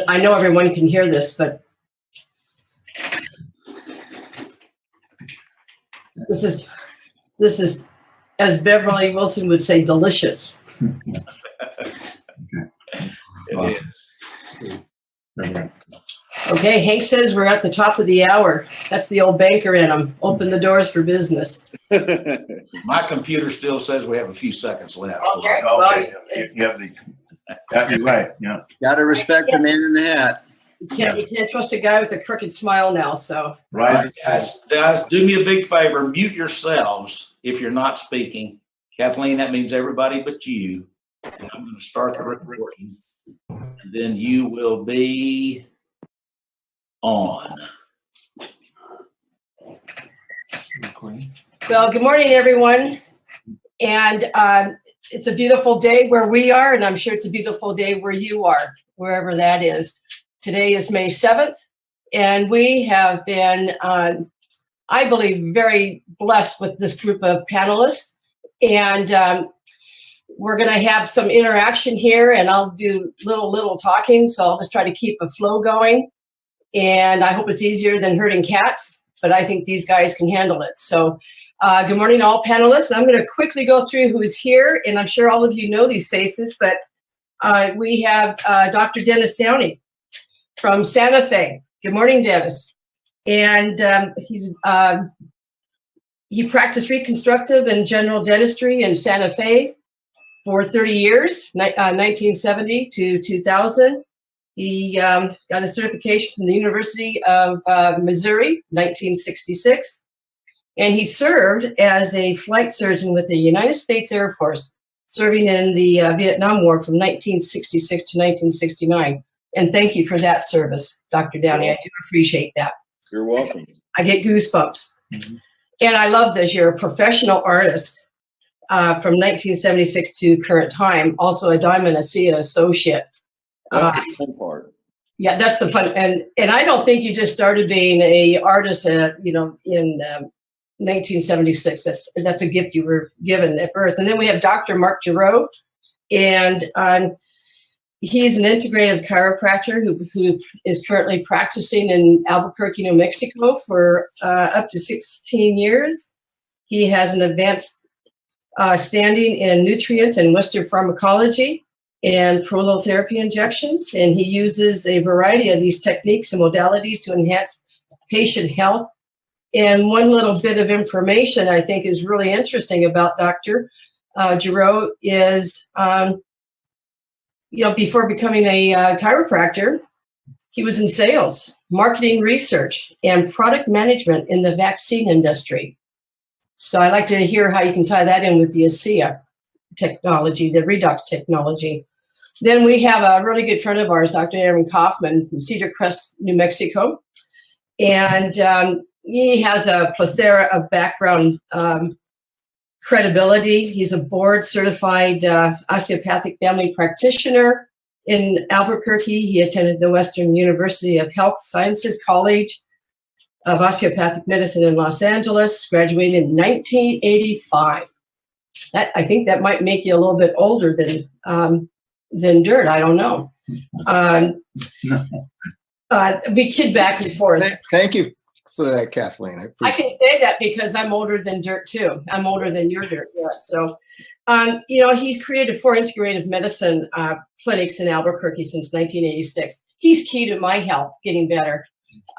I know everyone can hear this, but this is, as Beverly Wilson would say, delicious. Okay. Okay, Hank says we're at the top of the hour. That's the old banker in him. Open the doors for business. My computer still says we have a few seconds left. Okay. Okay. You have the, that'd be right, yeah. Got to respect the man in the hat. You can't trust a guy with a crooked smile now, so. Rise. Guys, do me a big favor, mute yourselves if you're not speaking. Kathleen, that means everybody but you. And I'm going to start the recording, and then you will be on. Well, good morning, everyone. And it's a beautiful day where we are, and I'm sure it's a beautiful day where you are, wherever that is. Today is May 7th, and we have been, I believe, very blessed with this group of panelists. And we're going to have some interaction here, and I'll do little talking, so I'll just try to keep a flow going. And I hope it's easier than herding cats, but I think these guys can handle it. So good morning to all panelists. I'm going to quickly go through who's here, and I'm sure all of you know these faces, but we have Dr. Dennis Downey from Santa Fe. Good morning, Dennis. And he practiced reconstructive and general dentistry in Santa Fe for 30 years, 1970 to 2000. He got a certification from the University of Missouri, 1966. And he served as a flight surgeon with the United States Air Force, serving in the Vietnam War from 1966 to 1969. And thank you for that service, Dr. Downey. I do appreciate that. You're welcome. I get goosebumps. Mm-hmm. And I love this. You're a professional artist from 1976 to current time, also a Diamond ASEA associate. That's the fun part. Yeah, that's the fun. And I don't think you just started being a artist, in 1976. That's a gift you were given at birth. And then we have Dr. Mark Giroux, and he's an integrative chiropractor who is currently practicing in Albuquerque, New Mexico for up to 16 years. He has an advanced standing in nutrient and Western pharmacology and prolotherapy injections, and he uses a variety of these techniques and modalities to enhance patient health. And one little bit of information I think is really interesting about Dr. Giroux is, before becoming a chiropractor, he was in sales, marketing research, and product management in the vaccine industry. So I'd like to hear how you can tie that in with the ASEA technology, the redox technology. Then we have a really good friend of ours, Dr. Aaron Kaufman from Cedar Crest, New Mexico. And he has a plethora of background credibility. He's a board certified osteopathic family practitioner in Albuquerque. He attended the Western University of Health Sciences College of Osteopathic Medicine in Los Angeles, graduated in 1985. I think that might make you a little bit older than Dirt. I don't know. We kid back and forth. Thank you for that, Kathleen. I can say that because I'm older than Dirt too. I'm older than your Dirt. Yeah. So, he's created 4 integrative medicine clinics in Albuquerque since 1986. He's key to my health getting better.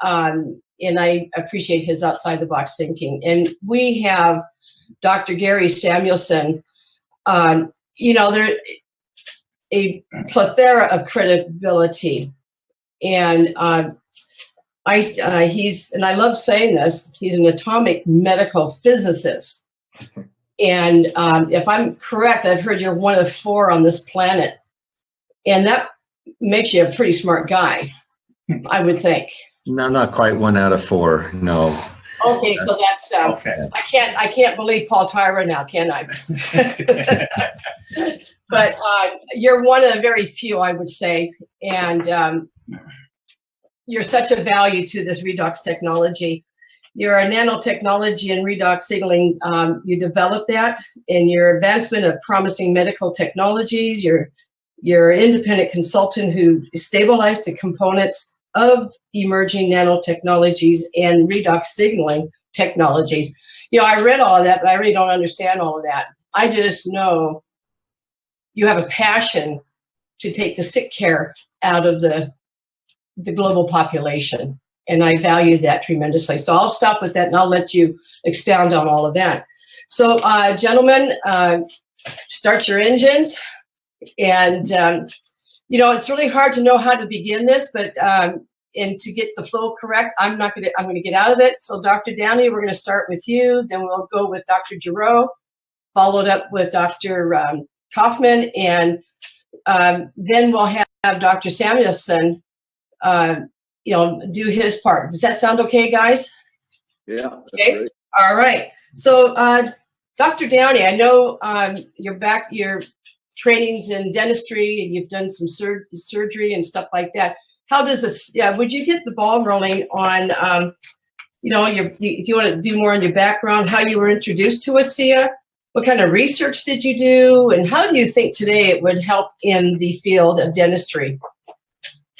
And I appreciate his outside the box thinking. And we have Dr. Gary Samuelson. There a plethora of credibility, and he's, and I love saying this, he's an atomic medical physicist. And if I'm correct, I've heard you're one of 4 on this planet, and that makes you a pretty smart guy, I would think. No, not quite 1 out of 4. No. Okay, so that's Okay. I can't believe Paul Tyra now, can I? But you're one of the very few, I would say, and you're such a value to this redox technology. You're a nanotechnology and redox signaling. You developed that in your advancement of promising medical technologies. Your You're an independent consultant who stabilized the components of emerging nanotechnologies and redox signaling technologies. You know, I read all of that, but I really don't understand all of that. I just know you have a passion to take the sick care out of the global population. And I value that tremendously. So I'll stop with that and I'll let you expound on all of that. So gentlemen, start your engines. And, you know, it's really hard to know how to begin this, but and to get the flow correct, I'm going to get out of it. So Dr. Downey, we're going to start with you. Then we'll go with Dr. Giroux, followed up with Dr. Kaufman. And then we'll have Dr. Samuelson, you know, do his part. Does that sound okay, guys? Yeah. That's Okay. great. All right. So, Dr. Downey, I know your trainings in dentistry, and you've done some surgery and stuff like that. How does this? Yeah, would you get the ball rolling on, you know, if you want to do more on your background, how you were introduced to ASEA? What kind of research did you do, and how do you think today it would help in the field of dentistry?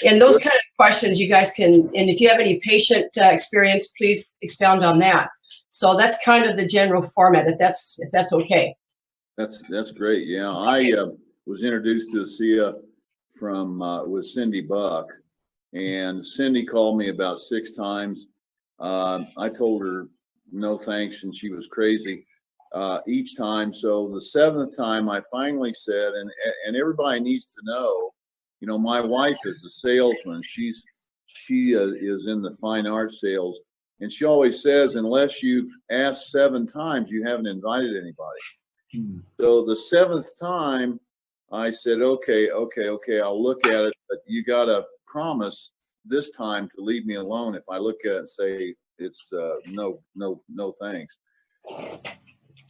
And those kind of questions you guys can, and if you have any patient experience, please expound on that. So that's kind of the general format, if that's okay. That's great. Yeah, I was introduced to ASEA from with Cindy Buck, and Cindy called me about 6 times. I told her no thanks, and she was crazy each time. So the 7th time, I finally said, and everybody needs to know, you know, my wife is a salesman. She is in the fine arts sales, and she always says, unless you've asked 7 times, you haven't invited anybody. So the 7th time, I said, okay, I'll look at it, but you gotta promise this time to leave me alone if I look at it and say it's no thanks.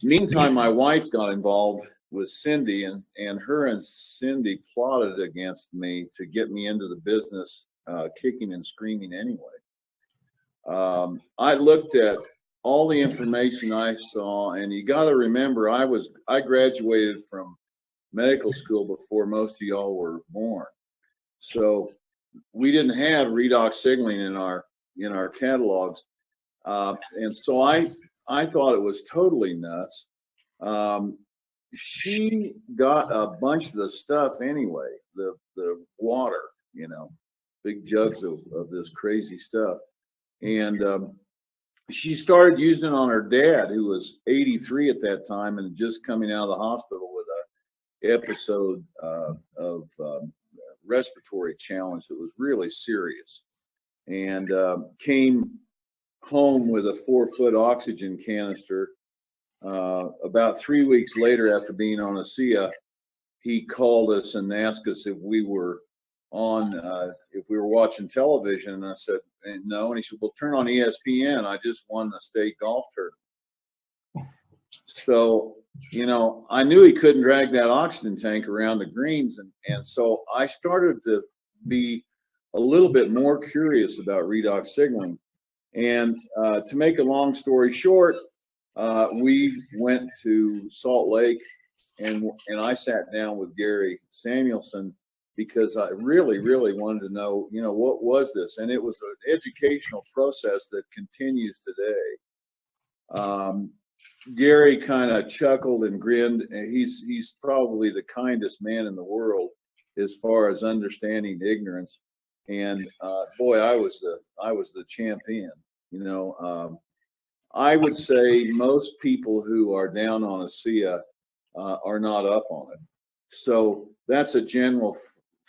Meantime, my wife got involved with Cindy, and her and Cindy plotted against me to get me into the business, kicking and screaming anyway. I looked at all the information I saw, and you got to remember, I graduated from medical school before most of y'all were born, so we didn't have redox signaling in our catalogs, and so I thought it was totally nuts. She got a bunch of the stuff anyway, the water, you know, big jugs of this crazy stuff, and she started using it on her dad, who was 83 at that time and just coming out of the hospital with a episode of respiratory challenge that was really serious, and came home with a 4-foot oxygen canister. About 3 weeks later, after being on ASEA, he called us and asked us if we were watching television, and I said no, and he said, well, turn on ESPN, I just won the state golf tournament. So, you know, I knew he couldn't drag that oxygen tank around the greens, and so I started to be a little bit more curious about redox signaling. And to make a long story short, we went to Salt Lake, and I sat down with Gary Samuelson because I really wanted to know, you know, what was this? And it was an educational process that continues today. Gary kind of chuckled and grinned, and he's probably the kindest man in the world as far as understanding ignorance. And boy, I was the champion. You know, I would say most people who are down on ASEA are not up on it. So that's a general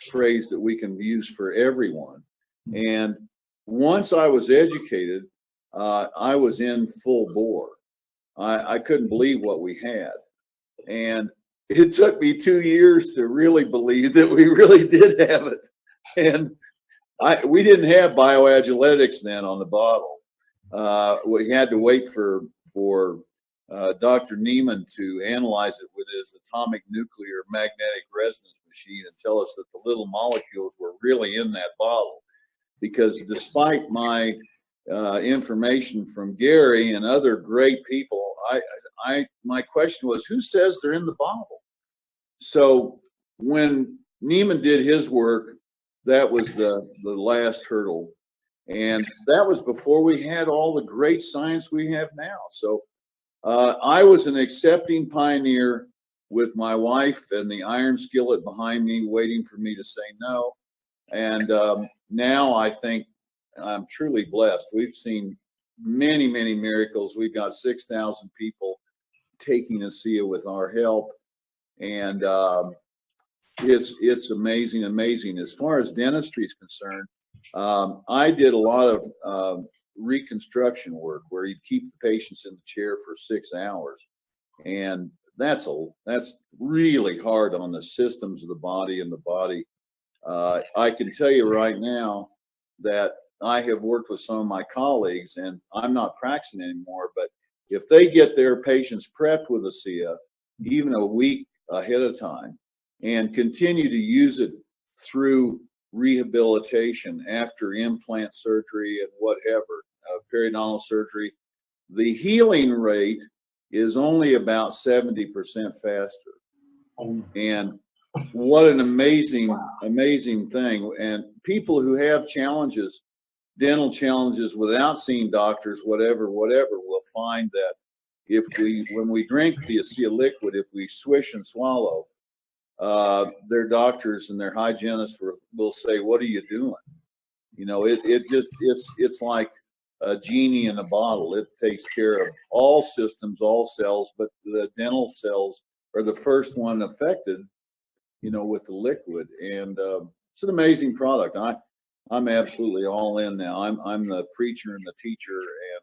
phrase that we can use for everyone. And once I was educated, I was in full bore. I couldn't believe what we had. And it took me 2 years to really believe that we really did have it. And we didn't have bioagiletics then on the bottle. We had to wait for Dr. Neiman to analyze it with his atomic nuclear magnetic resonance machine and tell us that the little molecules were really in that bottle. Because despite my information from Gary and other great people, my question was, who says they're in the bottle? So when Neiman did his work. That was the last hurdle. And that was before we had all the great science we have now. So I was an accepting pioneer with my wife and the iron skillet behind me waiting for me to say no. And now I think I'm truly blessed. We've seen many, many miracles. We've got 6,000 people taking ASEA with our help. And it's amazing, amazing. As far as dentistry is concerned, I did a lot of reconstruction work where you'd keep the patients in the chair for 6 hours. And that's really hard on the systems of the body and the body. I can tell you right now that I have worked with some of my colleagues, and I'm not practicing anymore, but if they get their patients prepped with ASEA even a week ahead of time and continue to use it through rehabilitation after implant surgery and whatever, periodontal surgery, the healing rate is only about 70% faster. And what an amazing, amazing thing. And people who have challenges, dental challenges without seeing doctors, whatever, will find that when we drink the ASEA liquid, if we swish and swallow, their doctors and their hygienists will say, "What are you doing?" You know, it's like a genie in a bottle. It takes care of all systems, all cells, but the dental cells are the first one affected, you know, with the liquid. And it's an amazing product. I'm absolutely all in now. I'm the preacher and the teacher, and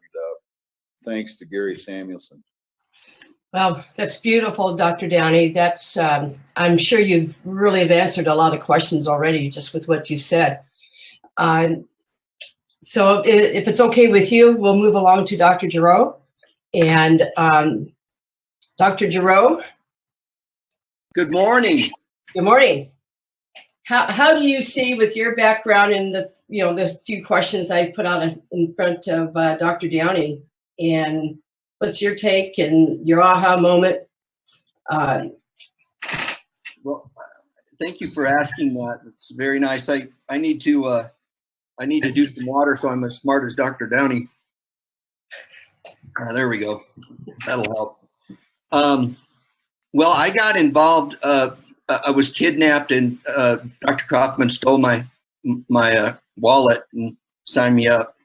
thanks to Gary Samuelson. Well, that's beautiful, Dr. Downey. That's I'm sure you've really have answered a lot of questions already just with what you said. So if it's okay with you, we'll move along to Dr. Giroux. And Dr. Giroux. Good morning. Good morning. How do you see, with your background and the few questions I put out in front of Dr. Downey, and what's your take and your aha moment? Well, thank you for asking that. It's very nice. I need to do some water so I'm as smart as Dr. Downey. There we go. That'll help. Well, I got involved. I was kidnapped, and Dr. Kaufman stole my wallet and signed me up,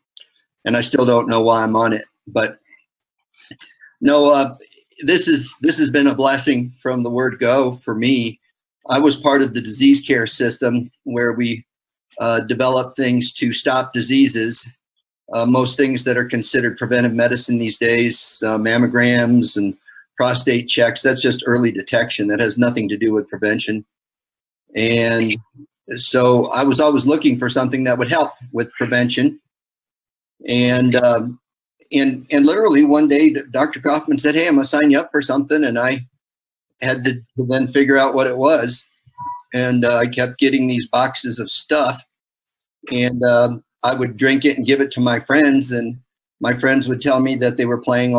and I still don't know why I'm on it. But no, this has been a blessing from the word go for me. I was part of the disease care system where we develop things to stop diseases. Most things that are considered preventive medicine these days, mammograms and prostate checks, that's just early detection. That has nothing to do with prevention. And so I was always looking for something that would help with prevention. And literally one day, Dr. Kaufman said, "Hey, I'm gonna sign you up for something," and I had to then figure out what it was. And I kept getting these boxes of stuff, and I would drink it and give it to my friends, and my friends would tell me that they were playing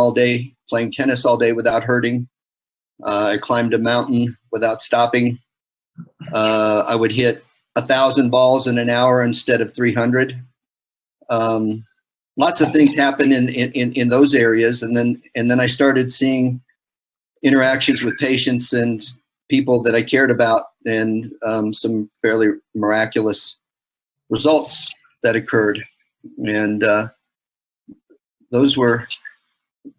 tennis all day without hurting. I climbed a mountain without stopping. I would hit 1,000 balls in an hour instead of 300. Lots of things happen in those areas, and then I started seeing interactions with patients and people that I cared about, and some fairly miraculous results that occurred. And those were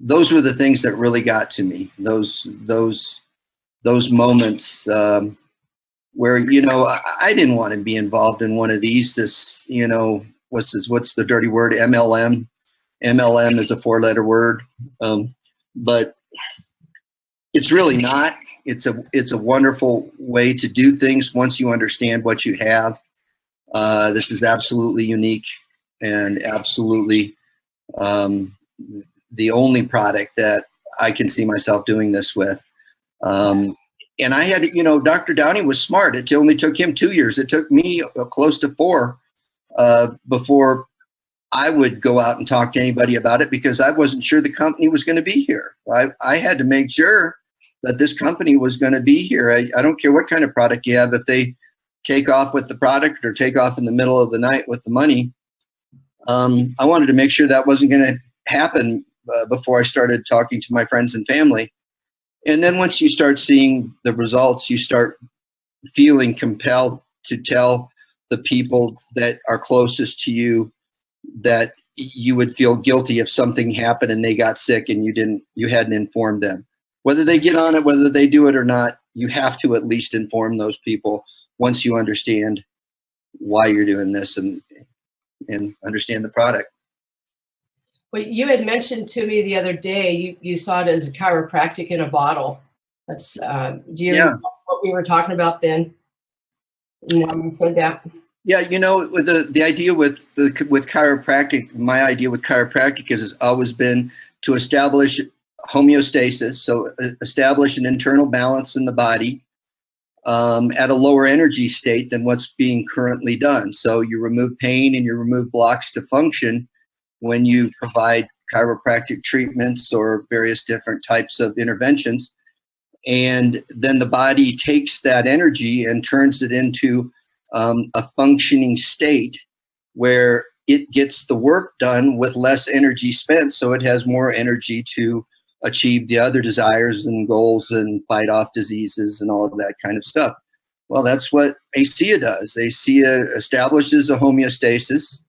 the things that really got to me. Those moments where, you know, I didn't want to be involved in one of these. What's the dirty word? MLM. MLM is a 4-letter word, but it's really not. It's a wonderful way to do things once you understand what you have. This is absolutely unique and absolutely the only product that I can see myself doing this with. And I had, Dr. Downey was smart. It only took him 2 years. It took me close to 4 before I would go out and talk to anybody about it, because I wasn't sure the company was going to be here. I had to make sure that this company was going to be here. I don't care what kind of product you have. If they take off with the product or take off in the middle of the night with the money. I wanted to make sure that wasn't going to happen before I started talking to my friends and family. And then once you start seeing the results, you start feeling compelled to tell the people that are closest to you that you would feel guilty if something happened and they got sick and you hadn't informed them. Whether they get on it, whether they do it or not, you have to at least inform those people once you understand why you're doing this and understand the product. Well, you had mentioned to me the other day, you saw it as a chiropractic in a bottle. That's, do you remember what we were talking about then? You said that. Yeah, the idea with chiropractic, my idea with chiropractic has always been to establish homeostasis, so establish an internal balance in the body at a lower energy state than what's being currently done. So you remove pain and you remove blocks to function when you provide chiropractic treatments or various different types of interventions. And then the body takes that energy and turns it into a functioning state where it gets the work done with less energy spent, so it has more energy to achieve the other desires and goals and fight off diseases and all of that kind of stuff. Well, that's what ASEA does. ASEA establishes a homeostasis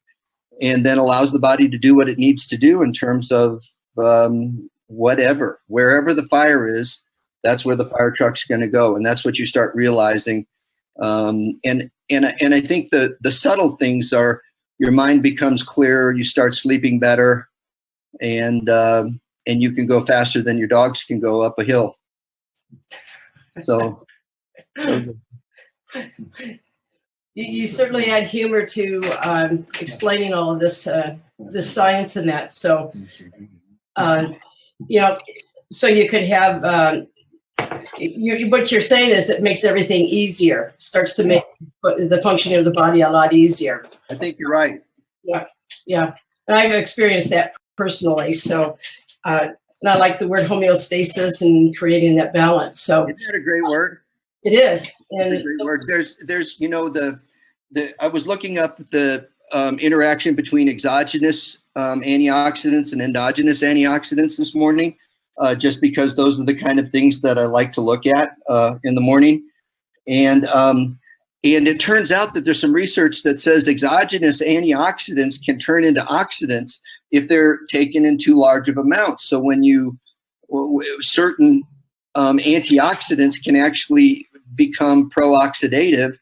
and then allows the body to do what it needs to do in terms of wherever the fire is, that's where the fire truck's going to go. And that's what you start realizing. And I think the subtle things are your mind becomes clearer, you start sleeping better, and you can go faster than your dogs can go up a hill. So you certainly add humor to explaining all of this science and that. So so you could have what you're saying is it makes everything easier, starts to make the functioning of the body a lot easier. I think you're right. Yeah. And I've experienced that personally. So, and I like the word homeostasis and creating that balance. So isn't that a great word? It is. And it's a great word. There's I was looking up the interaction between exogenous antioxidants and endogenous antioxidants this morning. Just because those are the kind of things that I like to look at in the morning. And it turns out that there's some research that says exogenous antioxidants can turn into oxidants if they're taken in too large of amounts. So when certain antioxidants can actually become pro-oxidative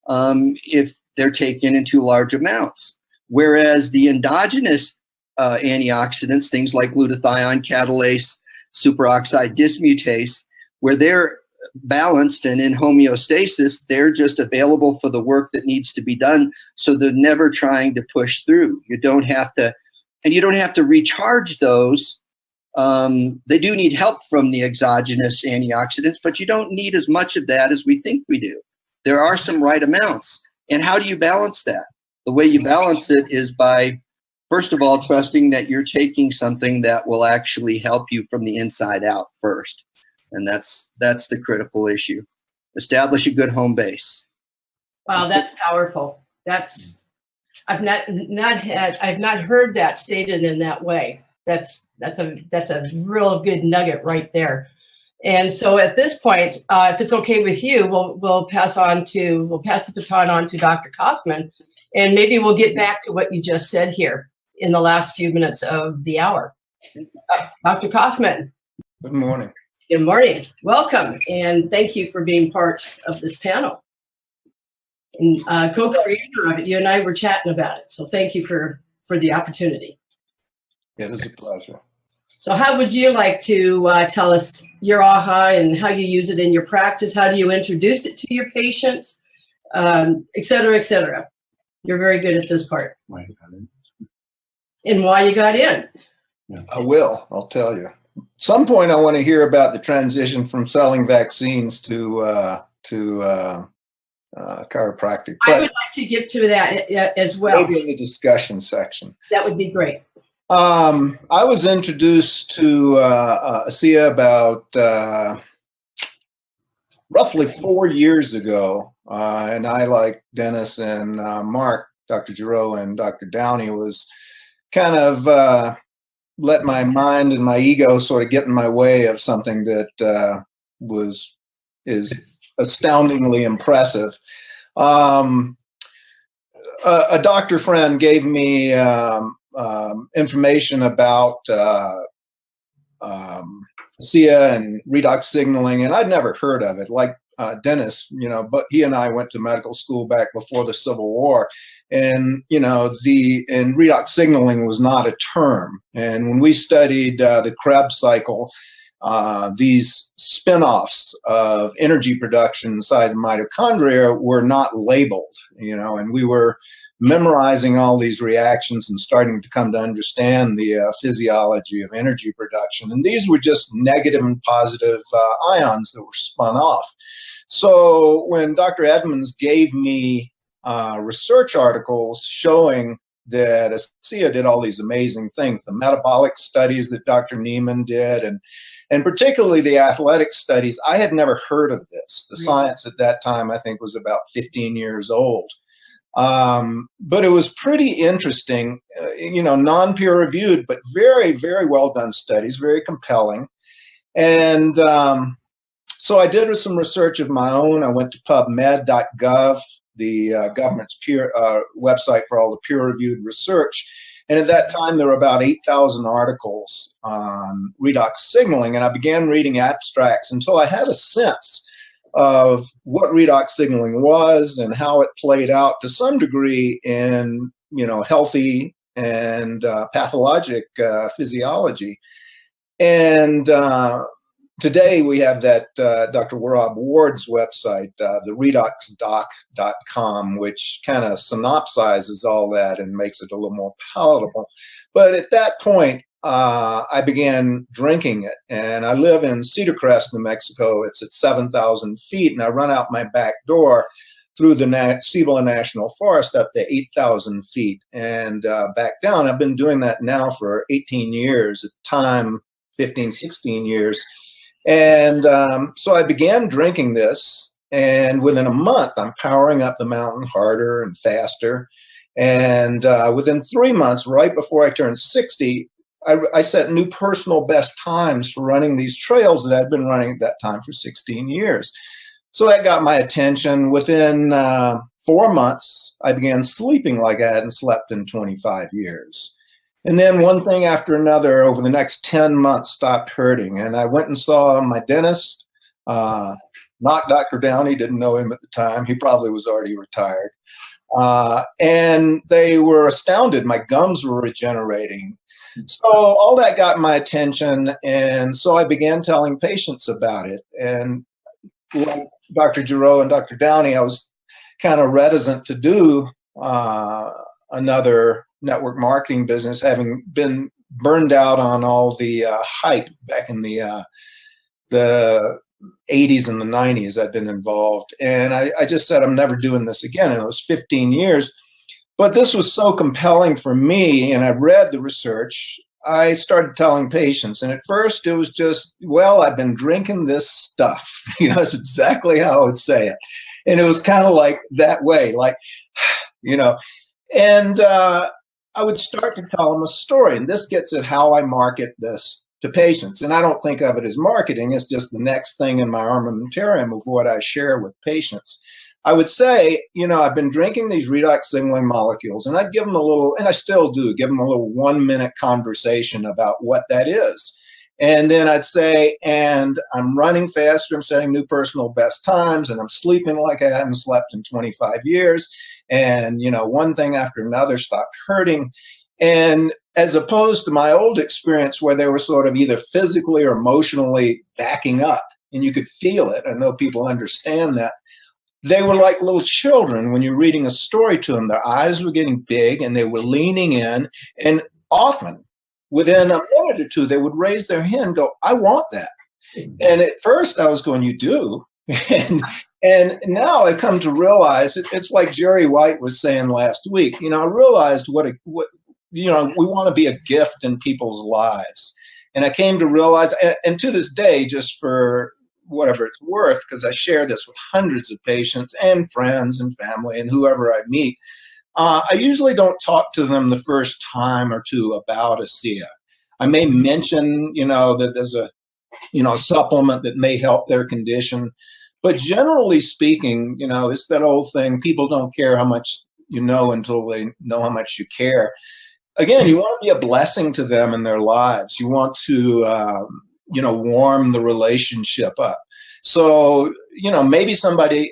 if they're taken in too large amounts. Whereas the endogenous antioxidants, things like glutathione, catalase, superoxide dismutase, where they're balanced and in homeostasis, they're just available for the work that needs to be done. So they're never trying to push through. You don't have to recharge those. They do need help from the exogenous antioxidants, but you don't need as much of that as we think we do. There are some right amounts. And how do you balance that? The way you balance it is by, first of all, trusting that you're taking something that will actually help you from the inside out first. And that's the critical issue. Establish a good home base. Wow, that's powerful. I've not heard that stated in that way. That's a real good nugget right there. And so at this point, if it's okay with you, we'll pass the baton on to Dr. Kaufman, and maybe we'll get back to what you just said here in the last few minutes of the hour. Dr. Kaufman. Good morning. Good morning. Welcome, and thank you for being part of this panel. And co-creator of it, you and I were chatting about it, so thank you for the opportunity. It is a pleasure. So how would you like to tell us your AHA and how you use it in your practice? How do you introduce it to your patients, et cetera, et cetera? You're very good at this part. Why you got in? And why you got in. I will. I'll tell you. At some point, I want to hear about the transition from selling vaccines to chiropractic. I would like to get to that as well. Maybe in the discussion section. That would be great. I was introduced to ASEA about roughly 4 years ago, and I, like Dennis and Mark, Dr. Giroux and Dr. Downey, was kind of let my mind and my ego sort of get in my way of something that is astoundingly impressive. A doctor friend gave me information about ASEA and redox signaling, and I'd never heard of it. Like Dennis, but he and I went to medical school back before the Civil War, and and redox signaling was not a term. And when we studied the Krebs cycle, these spin-offs of energy production inside the mitochondria were not labeled, and we were memorizing all these reactions and starting to come to understand the physiology of energy production. And these were just negative and positive ions that were spun off. So when Dr. Edmonds gave me research articles showing that ASEA did all these amazing things, the metabolic studies that Dr. Neiman did, and particularly the athletic studies, I had never heard of this. The science at that time, I think, was about 15 years old. But it was pretty interesting, non-peer reviewed, but very, very well done studies, very compelling. And so I did some research of my own. I went to pubmed.gov, the government's website for all the peer-reviewed research. And at that time, there were about 8,000 articles on redox signaling, and I began reading abstracts until I had a sense of what redox signaling was and how it played out to some degree in, healthy and pathologic physiology. And today we have that Dr. Rob Ward's website, the redoxdoc.com, which kind of synopsizes all that and makes it a little more palatable. But at that point, I began drinking it, and I live in Cedar Crest, New Mexico. It's at 7,000 feet, and I run out my back door through the Cibola National Forest up to 8,000 feet and back down. I've been doing that now for 18 years, at the time 15, 16 years. And so I began drinking this, and within a month, I'm powering up the mountain harder and faster. And within 3 months, right before I turned 60, I set new personal best times for running these trails that I'd been running at that time for 16 years. So that got my attention. Within 4 months, I began sleeping like I hadn't slept in 25 years. And then one thing after another over the next 10 months stopped hurting. And I went and saw my dentist, not Dr. Downey, didn't know him at the time. He probably was already retired. And they were astounded. My gums were regenerating. So all that got my attention, and so I began telling patients about it. And like Dr. Giroux and Dr. Downey, I was kind of reticent to do another network marketing business, having been burned out on all the hype back in the 80s and the 90s. I'd been involved, and I just said, I'm never doing this again. And it was 15 years. But this was so compelling for me, and I read the research. I started telling patients, and at first it was just, well, I've been drinking this stuff. That's exactly how I would say it. And it was kind of like that way, like, and I would start to tell them a story, and this gets at how I market this to patients. And I don't think of it as marketing. It's just the next thing in my armamentarium of what I share with patients. I would say, I've been drinking these redox signaling molecules, and I'd give them a little, and I still do, give them a little 1-minute conversation about what that is. And then I'd say, and I'm running faster, I'm setting new personal best times, and I'm sleeping like I hadn't slept in 25 years. And, one thing after another stopped hurting. And as opposed to my old experience where they were sort of either physically or emotionally backing up, and you could feel it. I know people understand that. They were like little children when you're reading a story to them. Their eyes were getting big, and they were leaning in, and often within a minute or two, they would raise their hand and go, I want that. And at first I was going, you do? And now I come to realize it's like Jerry White was saying last week. I realized what we want to be a gift in people's lives. And I came to realize, and to this day, just for whatever it's worth, because I share this with hundreds of patients and friends and family and whoever I meet, I usually don't talk to them the first time or two about ASEA. I may mention, that there's a, supplement that may help their condition. But generally speaking, it's that old thing, people don't care how much you know until they know how much you care. Again, you want to be a blessing to them in their lives. You want to, warm the relationship up. So, maybe somebody,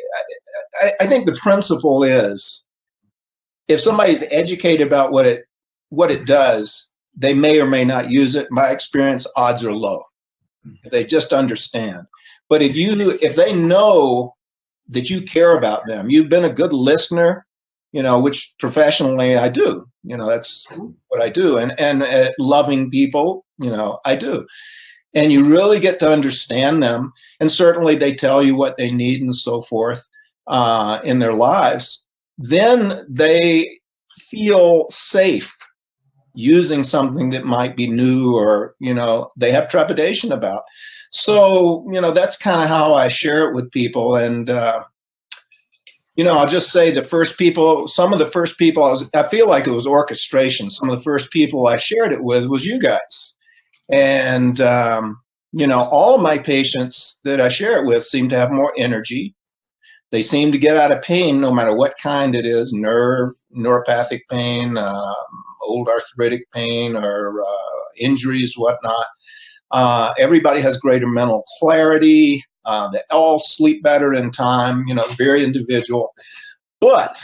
I think the principle is, if somebody's educated about what it does, they may or may not use it. My experience, odds are low. They just understand. But if they know that you care about them, you've been a good listener, which professionally I do, that's what I do. And loving people, I do. And you really get to understand them. And certainly they tell you what they need and so forth in their lives. Then they feel safe using something that might be new or, they have trepidation about. So, that's kind of how I share it with people. And, I'll just say some of the first people, I feel like it was orchestration. Some of the first people I shared it with was you guys. And, all of my patients that I share it with seem to have more energy. They seem to get out of pain no matter what kind it is, neuropathic pain, old arthritic pain, or injuries, whatnot. Everybody has greater mental clarity. They all sleep better in time, very individual. But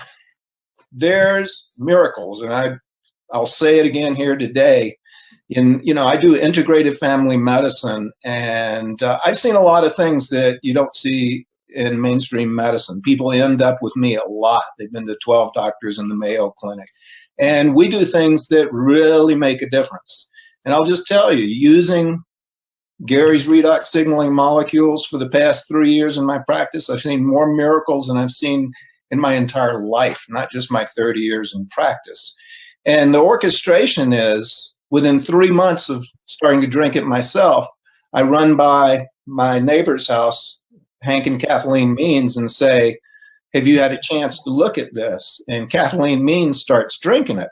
there's miracles, and I'll say it again here today. I do integrative family medicine, and I've seen a lot of things that you don't see in mainstream medicine. People end up with me a lot. They've been to 12 doctors in the Mayo Clinic. And we do things that really make a difference. And I'll just tell you, using Gary's redox signaling molecules for the past 3 years in my practice, I've seen more miracles than I've seen in my entire life, not just my 30 years in practice. And the orchestration is, within 3 months of starting to drink it myself, I run by my neighbor's house, Hank and Kathleen Means, and say, have you had a chance to look at this? And Kathleen Means starts drinking it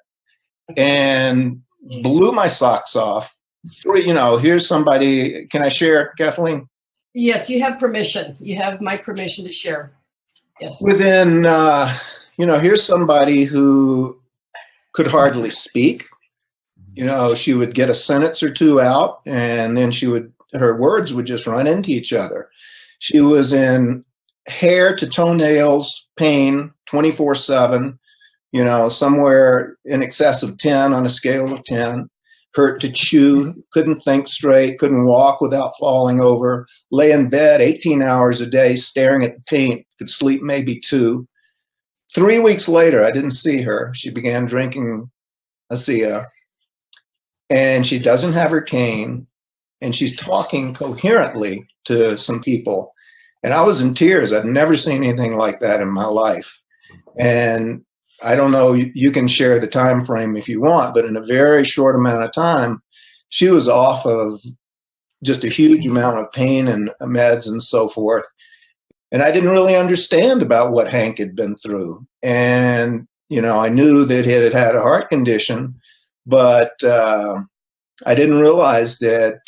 and blew my socks off. Here's somebody, can I share, Kathleen? Yes, you have permission. You have my permission to share. Yes. Within, here's somebody who could hardly speak. She would get a sentence or two out, and then her words would just run into each other. She was in hair to toenails pain 24/7, somewhere in excess of 10 on a scale of 10. Hurt to chew, couldn't think straight, couldn't walk without falling over, lay in bed 18 hours a day staring at the paint, could sleep maybe 2. 3 weeks later, I didn't see her. She began drinking ASEA, and she doesn't have her cane, and she's talking coherently to some people. And I was in tears. I've never seen anything like that in my life. And I don't know, you can share the time frame if you want, but in a very short amount of time, she was off of just a huge amount of pain and meds and so forth. And I didn't really understand about what Hank had been through. And, I knew that he had had a heart condition, but I didn't realize that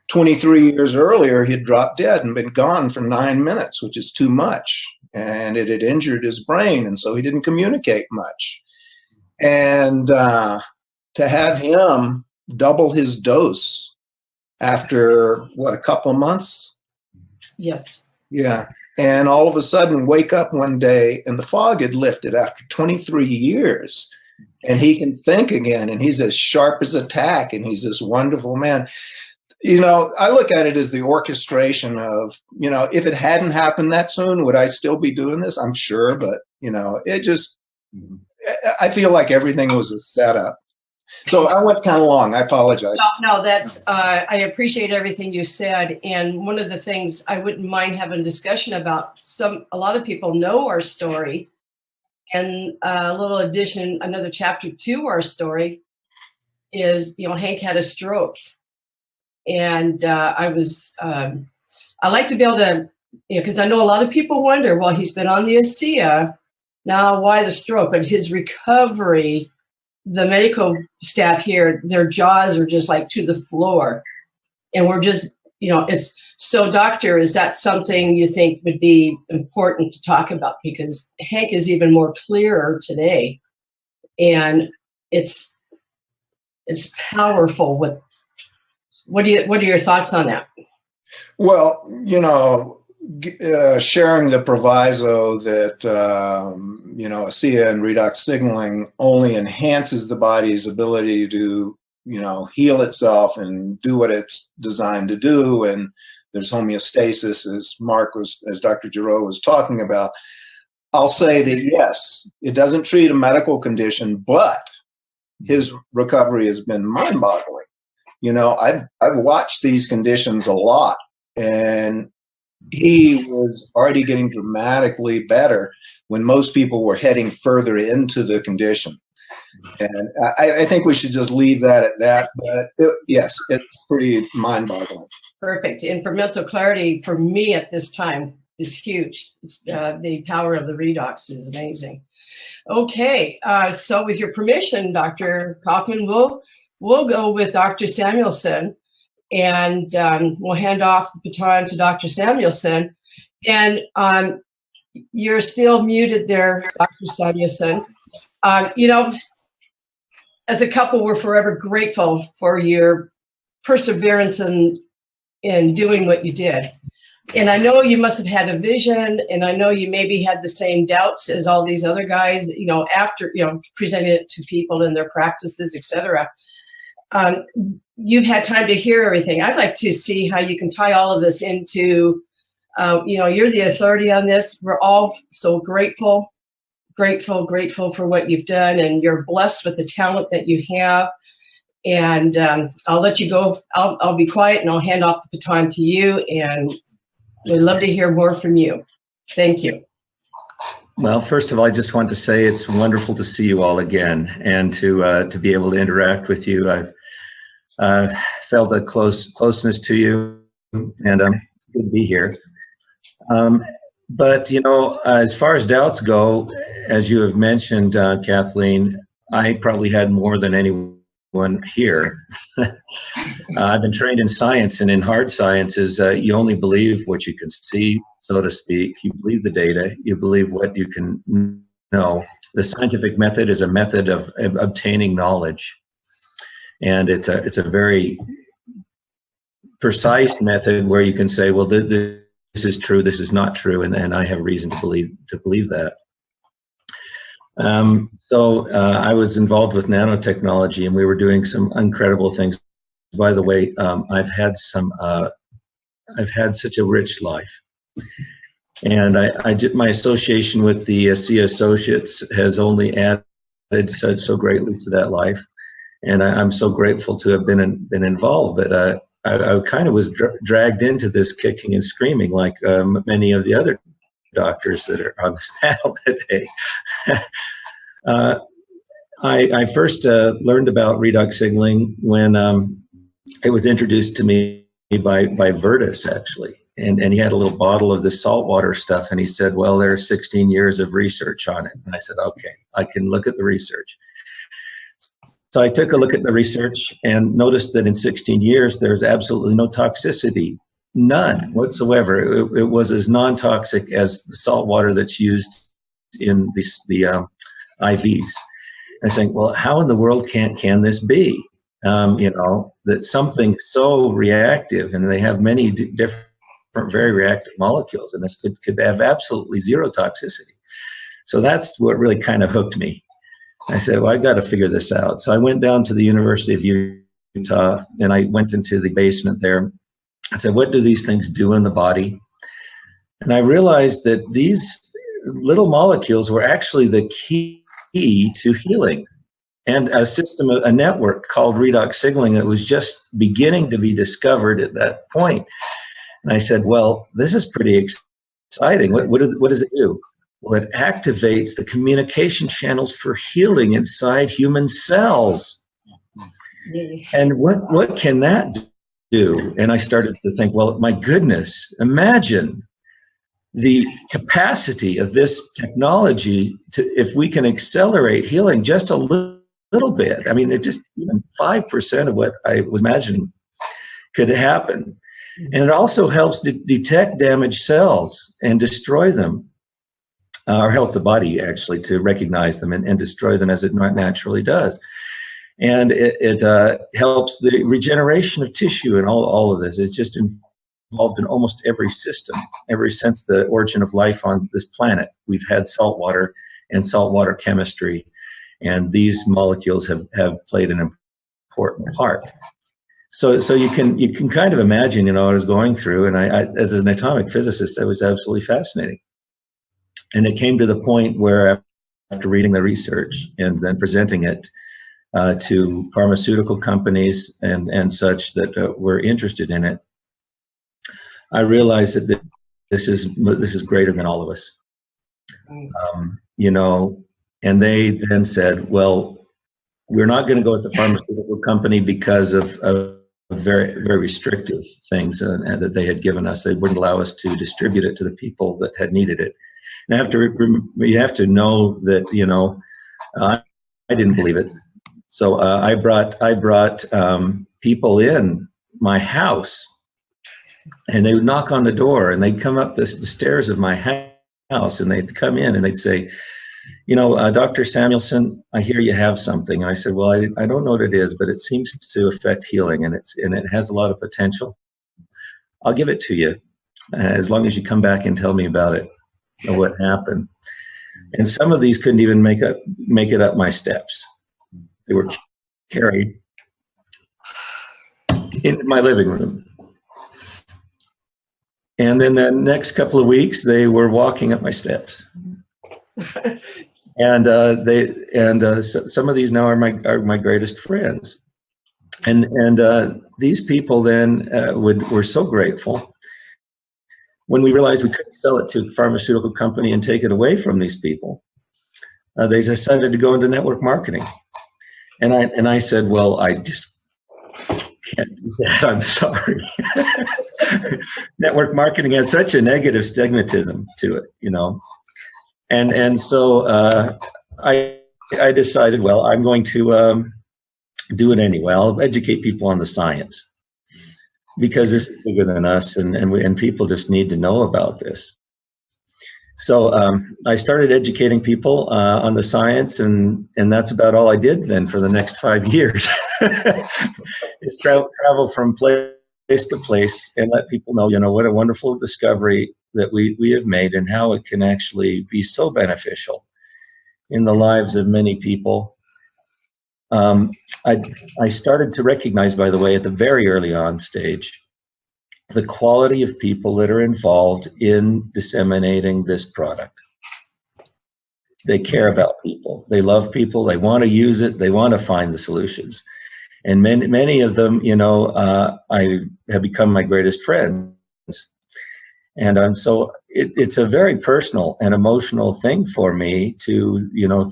23 years earlier, he had dropped dead and been gone for 9 minutes, which is too much. And it had injured his brain, and so he didn't communicate much. And to have him double his dose after, a couple of months? Yes. Yeah. And all of a sudden wake up one day, and the fog had lifted after 23 years. And he can think again, and he's as sharp as a tack, and he's this wonderful man. I look at it as the orchestration of, if it hadn't happened that soon, would I still be doing this? I'm sure, but, I feel like everything was a setup. So I went kind of long. I apologize. No, that's, I appreciate everything you said. And one of the things I wouldn't mind having a discussion about, a lot of people know our story. And a little addition, another chapter to our story is, Hank had a stroke. And I like to be able to, because I know a lot of people wonder, well, he's been on the ASEA, now why the stroke? But his recovery, the medical staff here, their jaws are just like to the floor. And we're just, it's so, doctor, is that something you think would be important to talk about? Because Hank is even more clearer today. And it's powerful. What are your thoughts on that? Well, sharing the proviso that ASEA and redox signaling only enhances the body's ability to heal itself and do what it's designed to do, and there's homeostasis, as Dr. Giroux was talking about. I'll say that yes, it doesn't treat a medical condition, but his recovery has been mind-boggling. I've watched these conditions a lot, and he was already getting dramatically better when most people were heading further into the condition. And I think we should just leave that at that. But yes, it's pretty mind-boggling. Perfect. And for mental clarity, for me at this time, is huge. It's, the power of the redox is amazing. Okay, so with your permission, Dr. Kaufman, we'll go with Dr. Samuelson, and we'll hand off the baton to Dr. Samuelson. And you're still muted there, Dr. Samuelson. As a couple, we're forever grateful for your perseverance in doing what you did. And I know you must have had a vision, and I know you maybe had the same doubts as all these other guys, after, presenting it to people in their practices, etc. You've had time to hear everything. I'd like to see how you can tie all of this into, you're the authority on this. We're all so grateful for what you've done, and you're blessed with the talent that you have. And I'll let you go. I'll be quiet, and I'll hand off the baton to you, and we'd love to hear more from you. Thank you. Well, first of all, I just want to say it's wonderful to see you all again, and to be able to interact with you. I've felt a closeness to you, and it's good to be here. But as far as doubts go, as you have mentioned, Kathleen, I probably had more than anyone here. I've been trained in science, and in hard sciences, you only believe what you can see, so to speak. You believe the data. You believe what you can know. The scientific method is a method of obtaining knowledge, and it's a very precise method where you can say, well, this is true, this is not true, and I have reason to believe that. So I was involved with nanotechnology, and we were doing some incredible things. By the way, I've had such a rich life, and my association with the ASEA Associates has only added so greatly to that life, and I'm so grateful to have been involved. But I kind of was dragged into this kicking and screaming, like many of the other doctors that are on this panel today. I first learned about redox signaling when it was introduced to me by Virtus, actually. And he had a little bottle of this saltwater stuff, and he said, well, there's 16 years of research on it. And I said, okay, I can look at the research. So I took a look at the research and noticed that in 16 years, there's absolutely no toxicity, none whatsoever. It was as non-toxic as the salt water that's used in the IVs. And I think, well, how in the world can this be? That something so reactive, and they have many different very reactive molecules, and this could have absolutely zero toxicity. So that's what really kind of hooked me. I said, well, I got to figure this out. So I went down to the University of Utah, and I went into the basement there. I said, what do these things do in the body? And I realized that these little molecules were actually the key to healing. And a network called redox signaling that was just beginning to be discovered at that point. And I said, well, this is pretty exciting. What does it do? Well, it activates the communication channels for healing inside human cells. And what can that do. And I started to think, well, my goodness, imagine the capacity of this technology to, if we can accelerate healing just a little bit. I mean, it just even 5% of what I was imagining could happen. And it also helps detect damaged cells and destroy them, or helps the body actually to recognize them and destroy them as it naturally does. And it helps the regeneration of tissue and all of this. It's just involved in almost every system. Ever since the origin of life on this planet, we've had salt water and saltwater chemistry, and these molecules have played an important part. So you can kind of imagine, what I was going through, and I as an atomic physicist, that was absolutely fascinating. And it came to the point where, after reading the research and then presenting it to pharmaceutical companies and such that were interested in it, I realized that this is greater than all of us. And they then said, well, we're not going to go with the pharmaceutical company because of very, very restrictive things that they had given us. They wouldn't allow us to distribute it to the people that had needed it. And you have to know that, I didn't believe it. So I brought people in my house, and they would knock on the door, and they'd come up the stairs of my house, and they'd come in and they'd say, Dr. Samuelson, I hear you have something. And I said, well, I don't know what it is, but it seems to affect healing, and it has a lot of potential. I'll give it to you as long as you come back and tell me about it and what happened. And some of these couldn't even make it up my steps. They were carried into my living room. And then the next couple of weeks, they were walking up my steps. And some of these now are my greatest friends. And these people then were so grateful. When we realized we couldn't sell it to a pharmaceutical company and take it away from these people, they decided to go into network marketing. And I said, well, I just can't do that. I'm sorry. Network marketing has such a negative stigmatism to it, And so I decided, well, I'm going to do it anyway. I'll educate people on the science, because this is bigger than us, and people just need to know about this. So I started educating people on the science, and that's about all I did then for the next 5 years. Is travel from place to place and let people know, what a wonderful discovery that we have made, and how it can actually be so beneficial in the lives of many people. I started to recognize, by the way, at the very early on stage, the quality of people that are involved in disseminating this product. They care about people. They love people. They want to use it. They want to find the solutions. And many of them, I have become my greatest friends. And so it's a very personal and emotional thing for me to,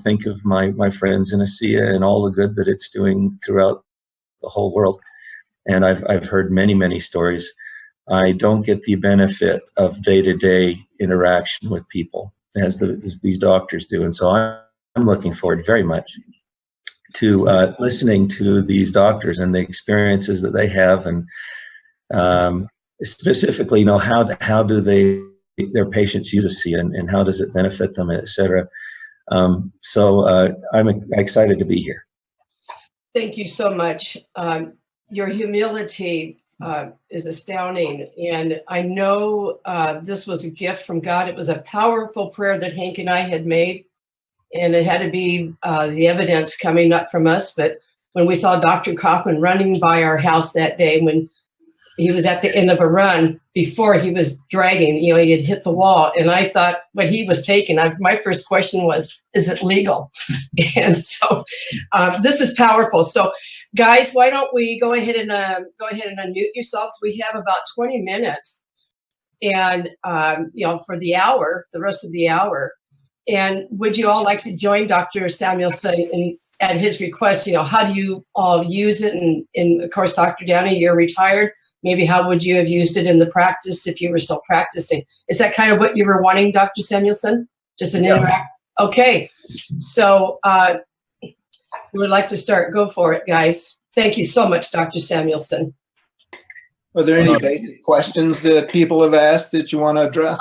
think of my friends in ASEA and all the good that it's doing throughout the whole world. And I've heard many, many stories. I don't get the benefit of day-to-day interaction with people as these doctors do. And so I'm looking forward very much to listening to these doctors and the experiences that they have, and specifically, how do their patients use ASEA, and how does it benefit them, et cetera. So I'm excited to be here. Thank you so much. Your humility is astounding, and I know this was a gift from God. It was a powerful prayer that Hank and I had made, and it had to be the evidence coming not from us, but when we saw Dr. Kaufman running by our house that day, when he was at the end of a run, before he was dragging, he had hit the wall, and I thought what he was taking, my first question was, is it legal? And so this is powerful. So guys, why don't we go ahead and unmute yourselves? We have about 20 minutes, and for the rest of the hour. And would you all like to join Dr. Samuelson at his request? How do you all use it? And of course, Dr. Downey, you're retired. maybe how would you have used it in the practice if you were still practicing? Is that kind of what you were wanting, Dr. Samuelson? Just an interact? Okay. So we would like to start. Go for it, guys. Thank you so much, Dr. Samuelson. Are there any basic questions that people have asked that you want to address?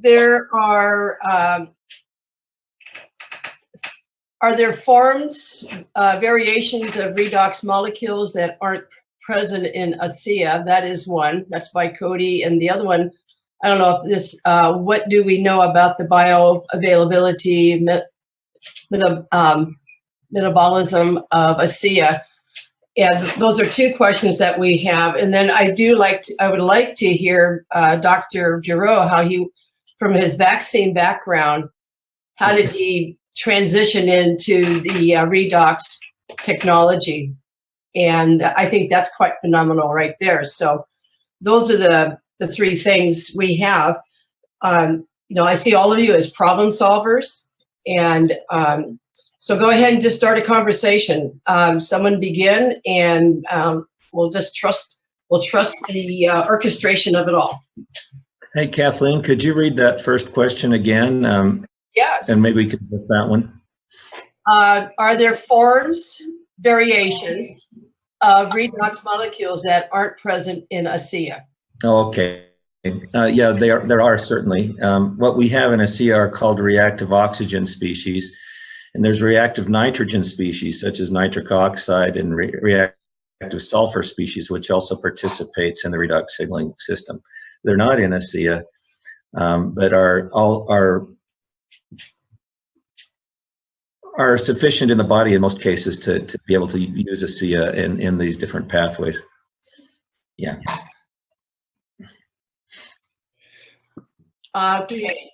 There are there forms, variations of redox molecules that aren't present in ASEA? That is one. That's by Cody. And the other one, I don't know if this, what do we know about the bioavailability, metabolism of ASEA? And those are two questions that we have. And then I would like to hear Dr. Giroux, how he, from his vaccine background, how did he transition into the redox technology? And I think that's quite phenomenal right there. So those are the three things we have. You know, I see all of you as problem solvers. And so go ahead and just start a conversation. Someone begin, and we'll trust the orchestration of it all. Hey, Kathleen, could you read that first question again? Yes. And maybe we could get that one. Are there forms, variations of redox molecules that aren't present in ASEA? Oh, okay. Yeah, there are certainly. What we have in ASEA are called reactive oxygen species. And there's reactive nitrogen species, such as nitric oxide, and reactive sulfur species, which also participates in the redox signaling system. They're not in ASEA, but are sufficient in the body in most cases to be able to use ASEA in these different pathways. Yeah. Okay.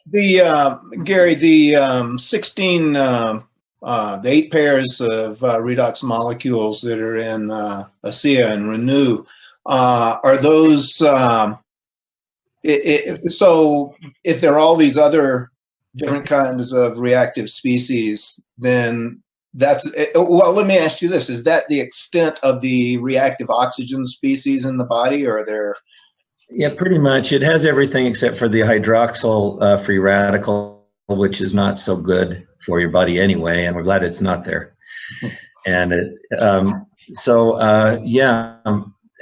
Gary, the 16, the 8 pairs of redox molecules that are in ASEA and Renew, are those, so if there are all these other different kinds of reactive species, then that's, well, let me ask you this. Is that the extent of the reactive oxygen species in the body, or are there? Yeah, pretty much. It has everything except for the hydroxyl free radical, which is not so good for your body anyway, and we're glad it's not there. And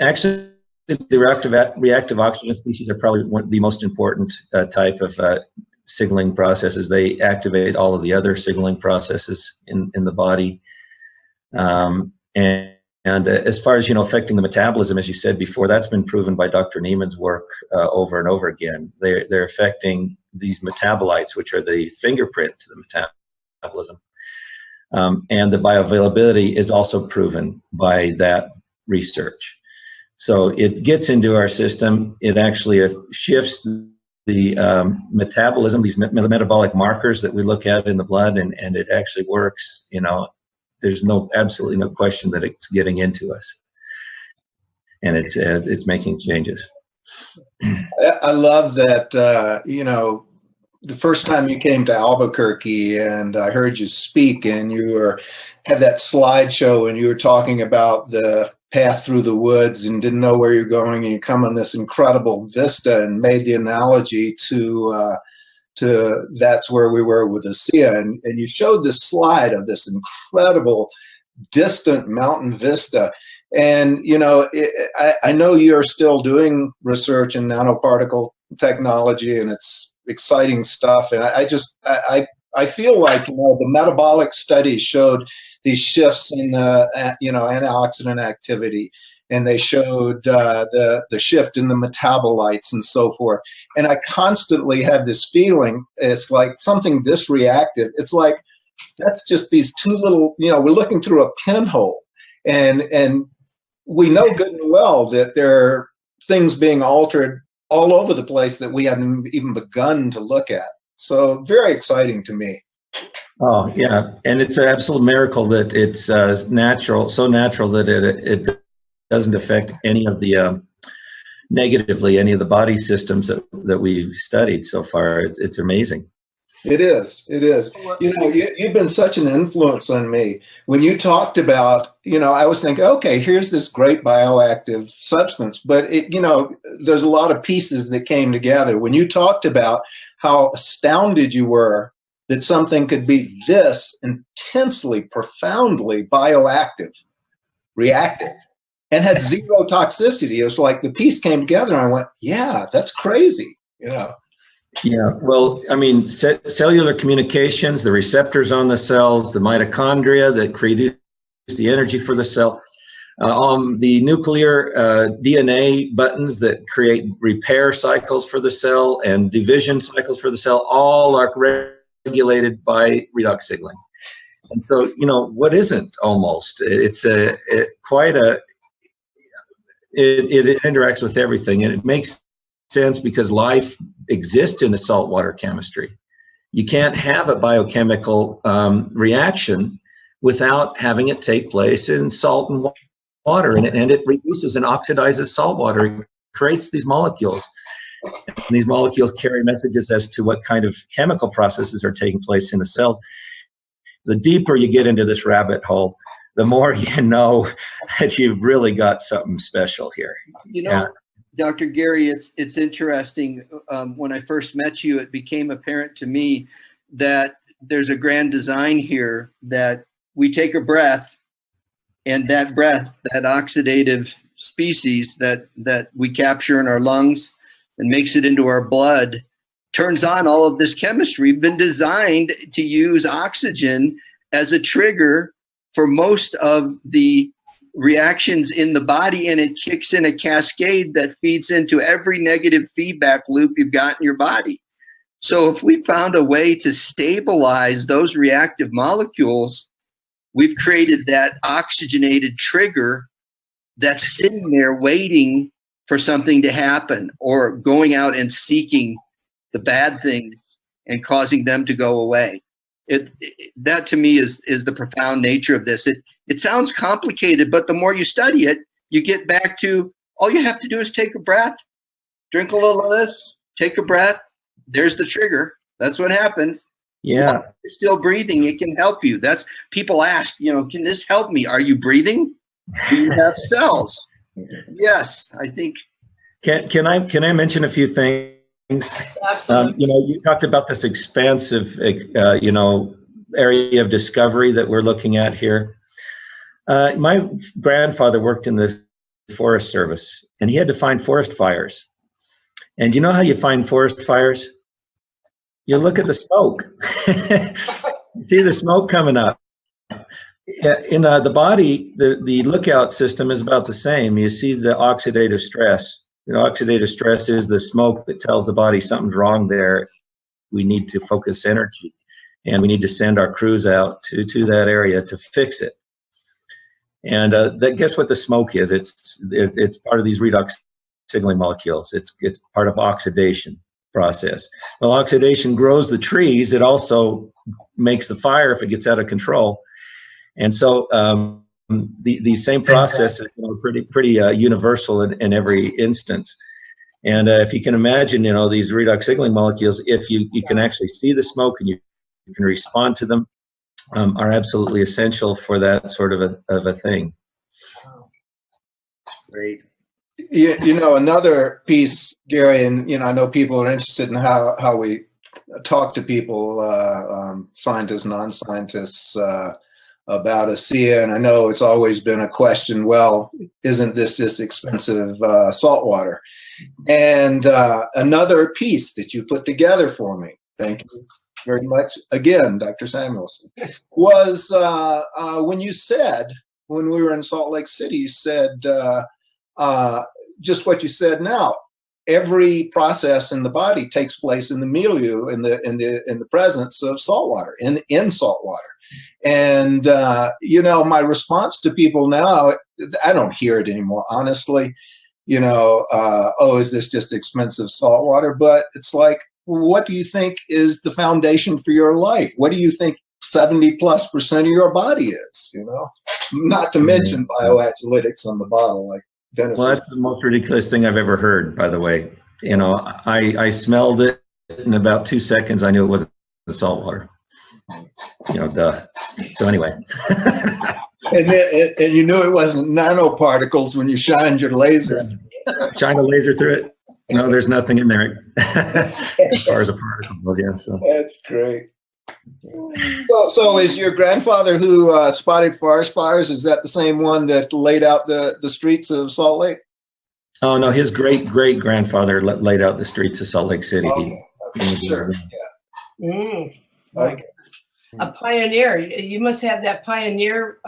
actually, the reactive oxygen species are probably the most important type of signaling processes. They activate all of the other signaling processes in the body. And as far as, affecting the metabolism, as you said before, that's been proven by Dr. Neiman's work over and over again. They're affecting these metabolites, which are the fingerprint to the metabolism. And the bioavailability is also proven by that research. So it gets into our system. It actually shifts the metabolism, these metabolic markers that we look at in the blood, and it actually works. There's absolutely no question that it's getting into us, and it's making changes. I love that. The first time you came to Albuquerque, and I heard you speak, and you had that slideshow, and you were talking about the path through the woods and didn't know where you're going, and you come on this incredible vista, and made the analogy to that's where we were with ASEA, and you showed this slide of this incredible distant mountain vista. And I know you're still doing research in nanoparticle technology, and it's exciting stuff. And I feel like the metabolic studies showed these shifts in antioxidant activity, and they showed the shift in the metabolites and so forth. And I constantly have this feeling, it's like something this reactive, it's like that's just these two little, we're looking through a pinhole, and we know good and well that there are things being altered all over the place that we haven't even begun to look at. So very exciting to me. Oh, yeah. And it's an absolute miracle that it's natural, so natural that it doesn't affect any of the negatively any of the body systems that we've studied so far. It's amazing. It is. It is. You know, you've been such an influence on me. When you talked about, you know, I was thinking, okay, here's this great bioactive substance, but it, you know, there's a lot of pieces that came together. When you talked about how astounded you were that something could be this intensely, profoundly bioactive, reactive, and had zero toxicity, it was like the piece came together and I went, yeah, that's crazy, you know. Yeah, well, I mean, cellular communications, the receptors on the cells, the mitochondria that produce the energy for the cell, the nuclear DNA buttons that create repair cycles for the cell and division cycles for the cell, all are regulated by redox signaling. And so, you know, what isn't almost? It's quite a, it interacts with everything, and it makes sense because life exists in the saltwater chemistry. You can't have a biochemical reaction without having it take place in salt and water, and it reduces and oxidizes salt water. It creates these molecules, and these molecules carry messages as to what kind of chemical processes are taking place in the cell. The deeper you get into this rabbit hole, the more you know that you've really got something special here. You know, Dr. Gary, it's interesting. When I first met you, it became apparent to me that there's a grand design here, that we take a breath, and that breath, that oxidative species that we capture in our lungs and makes it into our blood, turns on all of this chemistry. We've been designed to use oxygen as a trigger for most of the reactions in the body, and it kicks in a cascade that feeds into every negative feedback loop you've got in your body. So if we found a way to stabilize those reactive molecules, we've created that oxygenated trigger that's sitting there waiting for something to happen, or going out and seeking the bad things and causing them to go away. That to me is the profound nature of this. It sounds complicated, but the more you study it, you get back to all you have to do is take a breath, drink a little of this, take a breath. There's the trigger. That's what happens. Yeah. So you're still breathing, it can help you. That's, people ask, you know, can this help me? Are you breathing? Do you have cells? Yes, I think. Can I mention a few things? Absolutely. You know, you talked about this expansive, you know, area of discovery that we're looking at here. My grandfather worked in the Forest Service, and he had to find forest fires. And you know how you find forest fires? You look at the smoke. You see the smoke coming up. In the body, the lookout system is about the same. You see the oxidative stress. You know, oxidative stress is the smoke that tells the body something's wrong there. We need to focus energy, and we need to send our crews out to that area to fix it. And guess what the smoke is? It's part of these redox signaling molecules. It's part of oxidation process. Well, oxidation grows the trees. It also makes the fire if it gets out of control. And so the same process is, you know, pretty universal in every instance. And if you can imagine, you know, these redox signaling molecules, if you can actually see the smoke and you can respond to them, are absolutely essential for that sort of a thing. Great. You know, another piece, Gary, and, you know, I know people are interested in how we talk to people, scientists, non-scientists, about ASEA, and I know it's always been a question, well, isn't this just expensive salt water? And another piece that you put together for me, thank you very much again, Dr. Samuelson, was when you said, when we were in Salt Lake City, you said just what you said now. Every process in the body takes place in the milieu, in the presence of salt water, in salt water. And you know, my response to people now, I don't hear it anymore, honestly. You know, oh, is this just expensive salt water? But it's like, what do you think is the foundation for your life? What do you think 70+% of your body is? You know, not to mention bioactylytics on the bottle, like Dennis. Well, that's the most ridiculous thing I've ever heard, by the way. You know, I smelled it in about 2 seconds. I knew it wasn't salt water. Duh. So anyway. And you knew it wasn't nanoparticles when you shined your lasers. Shine a laser through it. No, there's nothing in there as far as a particle goes. Yeah. So. That's great. So is your grandfather who spotted forest fires, is that the same one that laid out the streets of Salt Lake? Oh, no, his great-great-grandfather laid out the streets of Salt Lake City. Okay, sure. Yeah. Okay. A pioneer. You must have that pioneer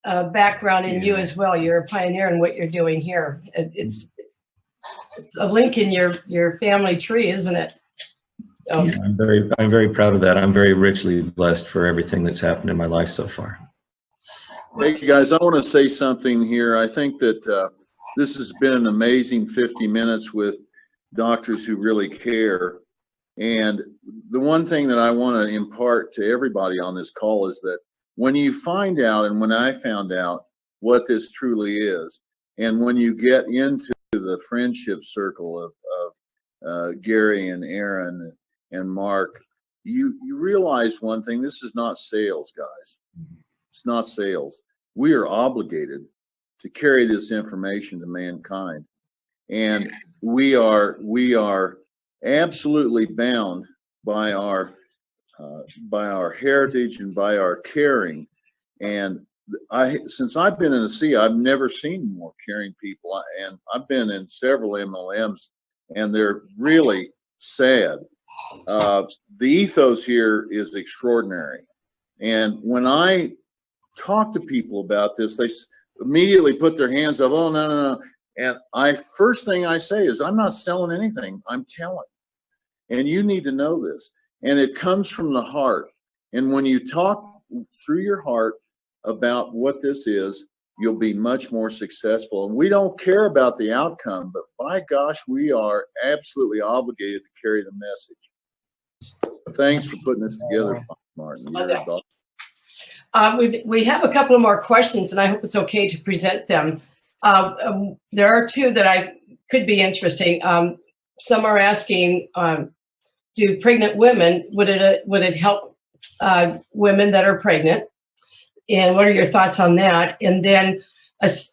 background in you as well. You're a pioneer in what you're doing here. It's a link in your family tree, isn't it? So. Yeah, I'm very proud of that. I'm very richly blessed for everything that's happened in my life so far. Hey guys, I want to say something here. I think that this has been an amazing 50 minutes with doctors who really care. And the one thing that I want to impart to everybody on this call is that when you find out, and when I found out what this truly is, and when you get into the friendship circle of Gary and Aaron and Mark, you realize one thing: this is not sales, guys. It's not sales. We are obligated to carry this information to mankind, and we are absolutely bound by our heritage and by our caring. And since I've been in ASEA, I've never seen more caring people, and I've been in several MLMs, and they're really sad. The ethos here is extraordinary, and when I talk to people about this, they immediately put their hands up. Oh, no. And first thing I say is, I'm not selling anything, I'm telling. And you need to know this. And it comes from the heart. And when you talk through your heart about what this is, you'll be much more successful. And we don't care about the outcome, but by gosh, we are absolutely obligated to carry the message. Thanks for putting this together, Martin. We have a couple of more questions, and I hope it's okay to present them. There are two that could be interesting. Some are asking, do pregnant women, would it help women that are pregnant? And what are your thoughts on that? And then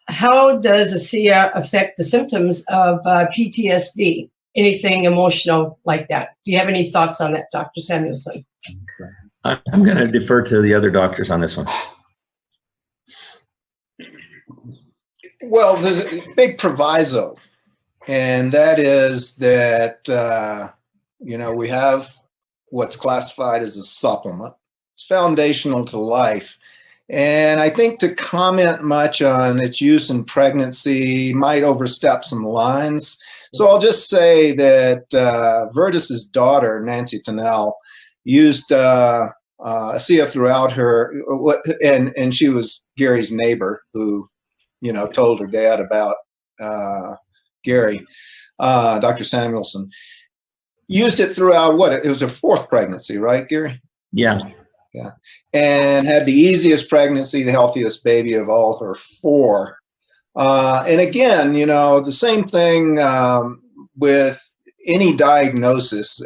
how does ASEA affect the symptoms of PTSD? Anything emotional like that? Do you have any thoughts on that, Dr. Samuelson? I'm going to defer to the other doctors on this one. Well, there's a big proviso, and that is that, we have what's classified as a supplement. It's foundational to life. And I think to comment much on its use in pregnancy might overstep some lines. So I'll just say that Vertus's daughter, Nancy Tennell, used ASEA throughout her, and she was Gary's neighbor who, told her dad about Gary, Dr. Samuelson. Used it throughout it was her fourth pregnancy, right, Gary? Yeah. Yeah. And had the easiest pregnancy, the healthiest baby of all her four. And again, the same thing with any diagnosis.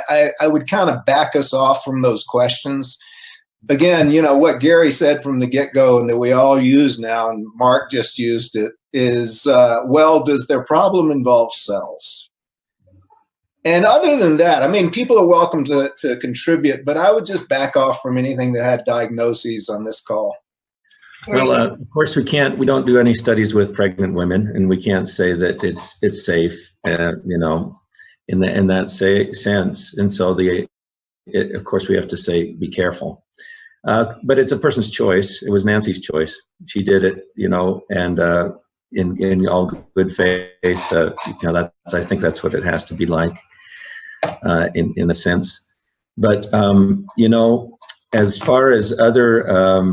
I would kind of back us off from those questions. Again, what Gary said from the get-go and that we all use now, and Mark just used it, is, does their problem involve cells? And other than that, people are welcome to contribute, but I would just back off from anything that had diagnoses on this call. Well, of course we don't do any studies with pregnant women, and we can't say that it's safe, in that sense. And so of course we have to say, be careful. But it's a person's choice. It was Nancy's choice. She did it, and in all good faith, I think that's what it has to be like, in a sense. But, as far as other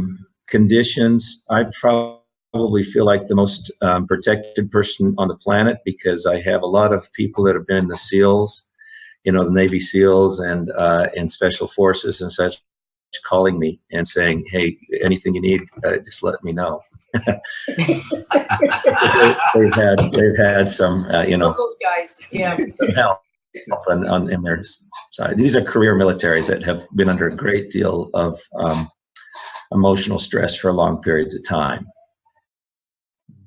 conditions, I probably feel like the most protected person on the planet, because I have a lot of people that have been in the SEALs, the Navy SEALs and Special Forces and such, calling me and saying, hey, anything you need, just let me know. they've had some, those guys, yeah. some help. in their side. These are career military that have been under a great deal of emotional stress for long periods of time.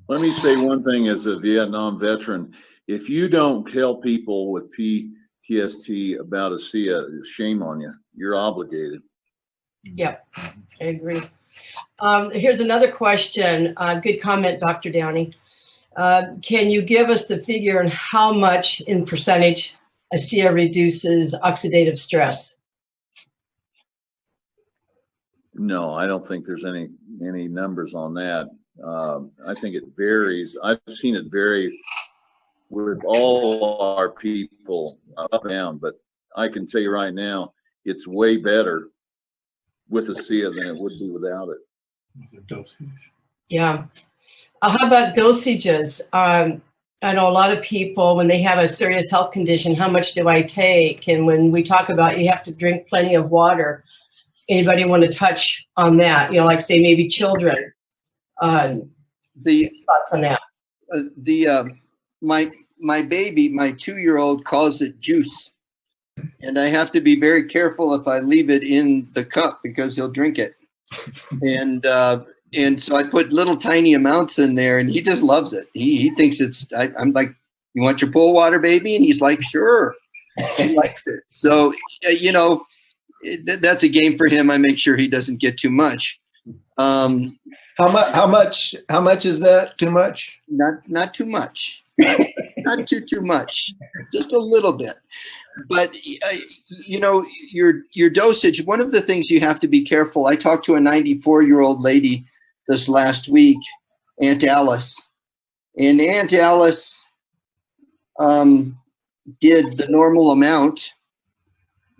Let me say one thing as a Vietnam veteran. If you don't tell people with PTSD about ASEA, shame on you. You're obligated. Yep, I agree. Here's another question. Good comment, Dr. Downey. Can you give us the figure on how much in percentage ASEA reduces oxidative stress? No, I don't think there's any numbers on that. I think it varies. I've seen it vary with all our people up and down, but I can tell you right now, it's way better with ASEA than it would be without it. Yeah. How about dosages? I know a lot of people, when they have a serious health condition, how much do I take? And when we talk about you have to drink plenty of water, anybody want to touch on that? You know, like say maybe children. Thoughts on that? My baby, my 2-year-old, calls it juice, and I have to be very careful if I leave it in the cup because he'll drink it. And so I put little tiny amounts in there, and he just loves it. He thinks it's. I'm like, you want your pool water, baby? And he's like, sure. He likes it. So you know, that's a game for him. I make sure he doesn't get too much. How much is that? Too much? Not too much. Not too much. Just a little bit. But you know, your dosage. One of the things you have to be careful. I talked to a 94-year-old lady this last week, Aunt Alice, and Aunt Alice did the normal amount,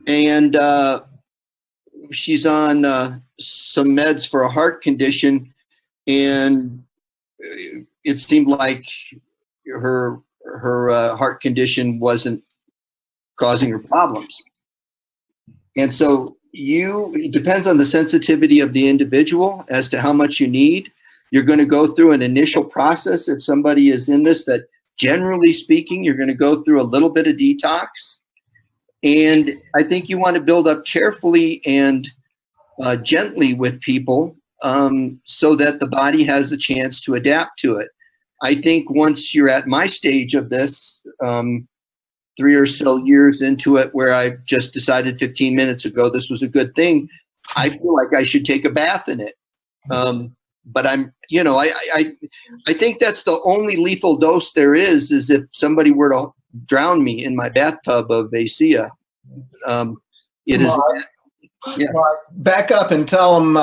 and she's on some meds for a heart condition, and it seemed like her heart condition wasn't causing her problems. And so it depends on the sensitivity of the individual as to how much you need. You're going to go through an initial process. If somebody is in this, that generally speaking, you're going to go through a little bit of detox. And I think you want to build up carefully and gently with people so that the body has a chance to adapt to it. I think once you're at my stage of this, 3 or so years into it, where I just decided 15 minutes ago this was a good thing, I feel like I should take a bath in it. But I'm, you know, I think that's the only lethal dose there is if somebody were to drown me in my bathtub of ASEA. It is. Yes. Back up and tell them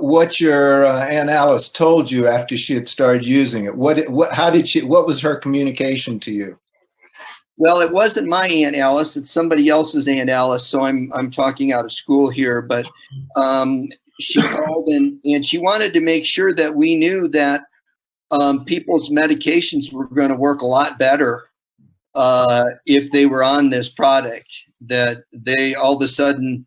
what your Aunt Alice told you after she had started using it. What was her communication to you? Well, it wasn't my Aunt Alice; it's somebody else's Aunt Alice. So I'm talking out of school here, but she called and she wanted to make sure that we knew that people's medications were going to work a lot better if they were on this product. That they all of a sudden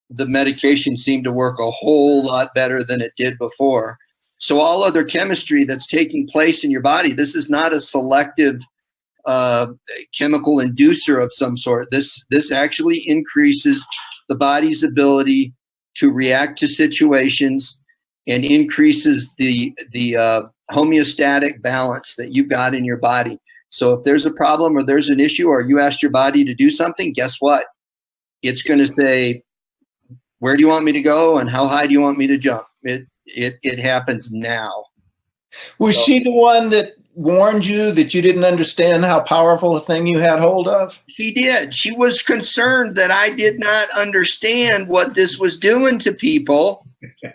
the medication seemed to work a whole lot better than it did before. So all other chemistry that's taking place in your body, this is not a selective chemical inducer of some sort. This actually increases the body's ability to react to situations and increases the homeostatic balance that you've got in your body. So if there's a problem or there's an issue or you asked your body to do something, guess what? It's going to say, where do you want me to go and how high do you want me to jump? It happens now. Was she the one that warned you that you didn't understand how powerful a thing you had hold of? She did. She was concerned that I did not understand what this was doing to people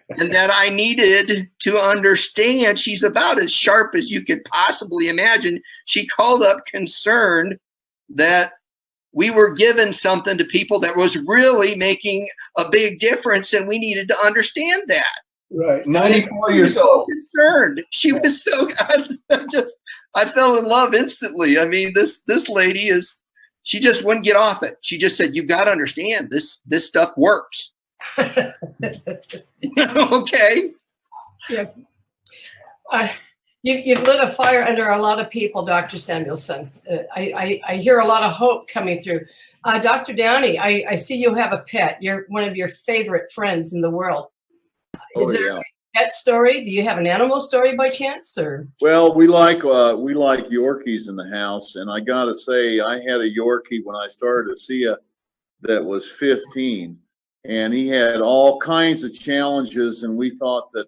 and that I needed to understand. She's about as sharp as you could possibly imagine. She called up concerned that we were giving something to people that was really making a big difference, and we needed to understand that. Right, 94 years old. Concerned. She was so. I fell in love instantly. I mean, this lady she just wouldn't get off it. She just said, "You've got to understand this stuff works." Okay. Yeah. You've lit a fire under a lot of people, Dr. Samuelson. I hear a lot of hope coming through. Dr. Downey, I see you have a pet. You're one of your favorite friends in the world. Is there a pet story? Do you have an animal story by chance, or? Well, we like Yorkies in the house, and I gotta say, I had a Yorkie when I started ASEA that was 15, and he had all kinds of challenges, and we thought that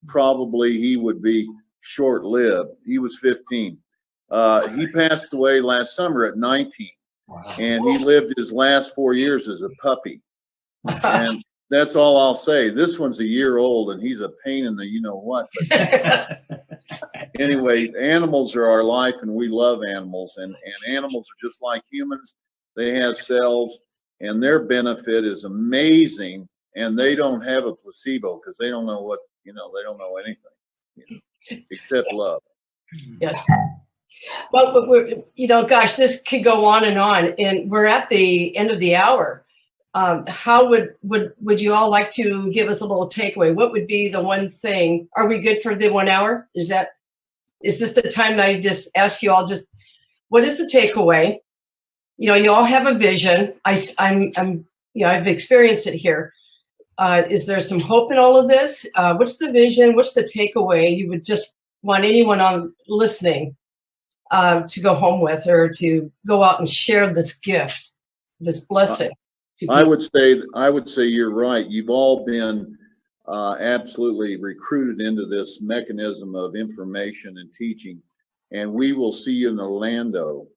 probably he would be short-lived. He was 15. He passed away last summer at 19, and he lived his last 4 years as a puppy. And that's all I'll say. This one's a year old, and he's a pain in the you-know-what. But anyway, animals are our life, and we love animals. And animals are just like humans. They have cells, and their benefit is amazing. And they don't have a placebo because they don't know what, they don't know anything except love. Yes. Well, but we're, gosh, this could go on, and we're at the end of the hour. How would you all like to give us a little takeaway? What would be the one thing? Are we good for the 1 hour? Is this the time that I just ask you all what is the takeaway? You all have a vision. I've experienced it here. Is there some hope in all of this? What's the vision? What's the takeaway you would just want anyone on listening to go home with, or to go out and share this gift, this blessing? I would say you're right. You've all been absolutely recruited into this mechanism of information and teaching, and we will see you in Orlando.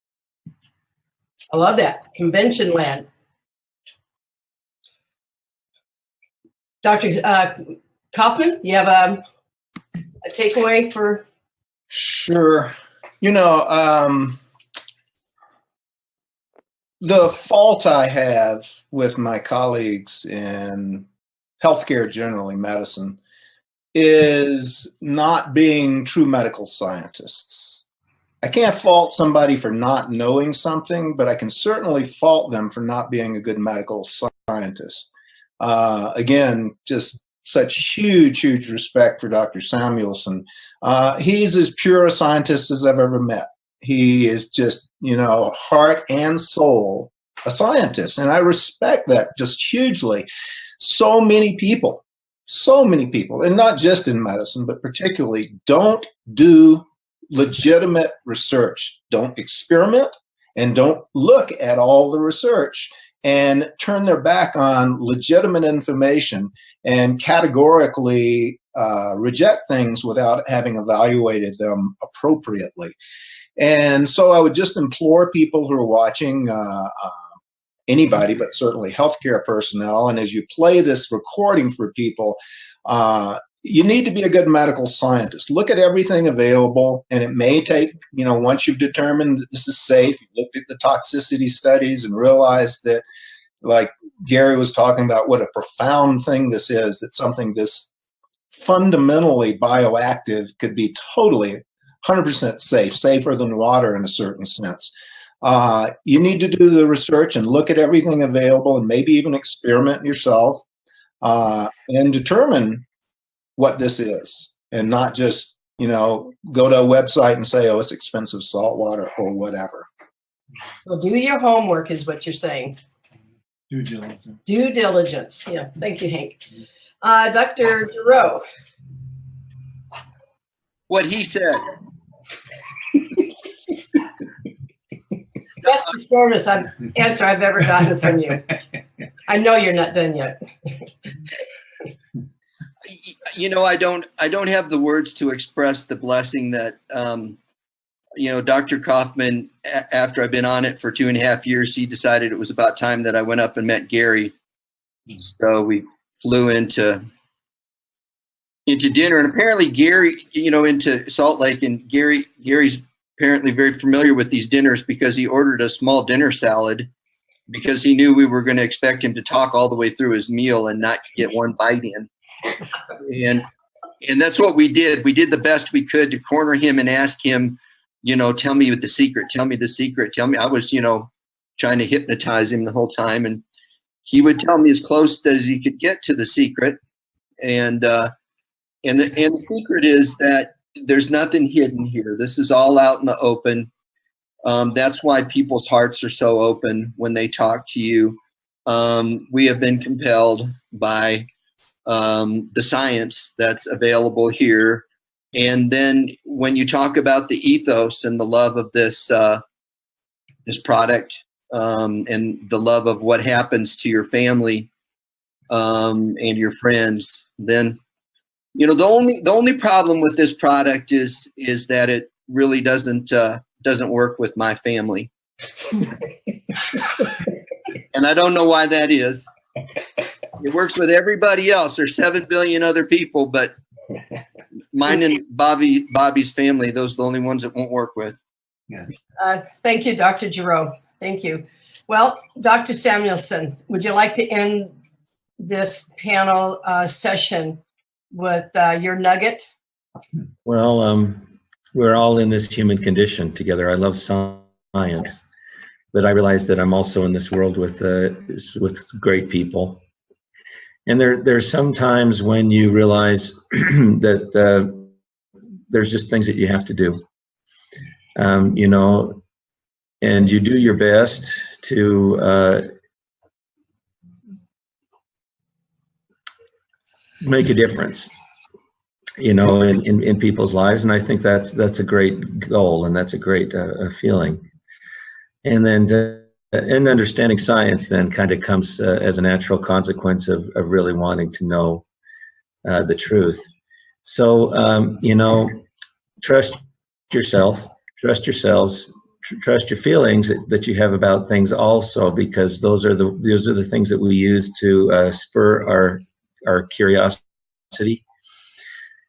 I love that. Convention land. Dr. Kaufman, you have a takeaway for? Sure. The fault I have with my colleagues in healthcare, generally medicine, is not being true medical scientists. I can't fault somebody for not knowing something, but I can certainly fault them for not being a good medical scientist. Again, just such huge respect for Dr. Samuelson. He's as pure a scientist as I've ever met. He is just, heart and soul, a scientist. And I respect that just hugely. So many people, and not just in medicine, but particularly, don't do legitimate research. Don't experiment, and don't look at all the research and turn their back on legitimate information and categorically reject things without having evaluated them appropriately. And so I would just implore people who are watching, anybody, but certainly healthcare personnel, and as you play this recording for people, you need to be a good medical scientist. Look at everything available, and it may take, once you've determined that this is safe, you looked at the toxicity studies and realized that, like Gary was talking about, what a profound thing this is, that something this fundamentally bioactive could be totally 100% safe, safer than water in a certain sense. You need to do the research and look at everything available, and maybe even experiment yourself and determine what this is, and not just, go to a website and say, oh, it's expensive salt water or whatever. Well, do your homework is what you're saying. Due diligence. Due diligence. Yeah. Thank you, Hank. Dr. Giroux. What he said. That's the shortest answer I've ever gotten from you. I know you're not done yet. I don't have the words to express the blessing that, Dr. Kaufman, after I've been on it for 2.5 years, he decided it was about time that I went up and met Gary. So we flew into dinner, and apparently Gary, into Salt Lake, and Gary's apparently very familiar with these dinners because he ordered a small dinner salad because he knew we were going to expect him to talk all the way through his meal and not get one bite in. And that's what we did. We did the best we could to corner him and ask him, tell me the secret, tell me the secret, tell me. I was, trying to hypnotize him the whole time, and he would tell me as close as he could get to the secret. And the secret is that there's nothing hidden here. This is all out in the open. That's why people's hearts are so open when they talk to you. We have been compelled by the science that's available here. And then when you talk about the ethos and the love of this this product, and the love of what happens to your family and your friends, then the only problem with this product is that it really doesn't work with my family. And I don't know why that is. It works with everybody else. There's 7 billion other people, but mine and Bobby's family, those are the only ones it won't work with. Thank you, Dr. Giroux. Thank you. Well, Dr. Samuelson, would you like to end this panel session with your nugget? Well, we're all in this human condition together. I love science, but I realize that I'm also in this world with great people. And there's some times when you realize that there's just things that you have to do, and you do your best to make a difference, in people's lives. And I think that's a great goal, and that's a great feeling. And then and understanding science then kind of comes as a natural consequence of really wanting to know the truth. So, trust yourself, trust yourselves, trust your feelings that you have about things also, because those are the things that we use to spur our curiosity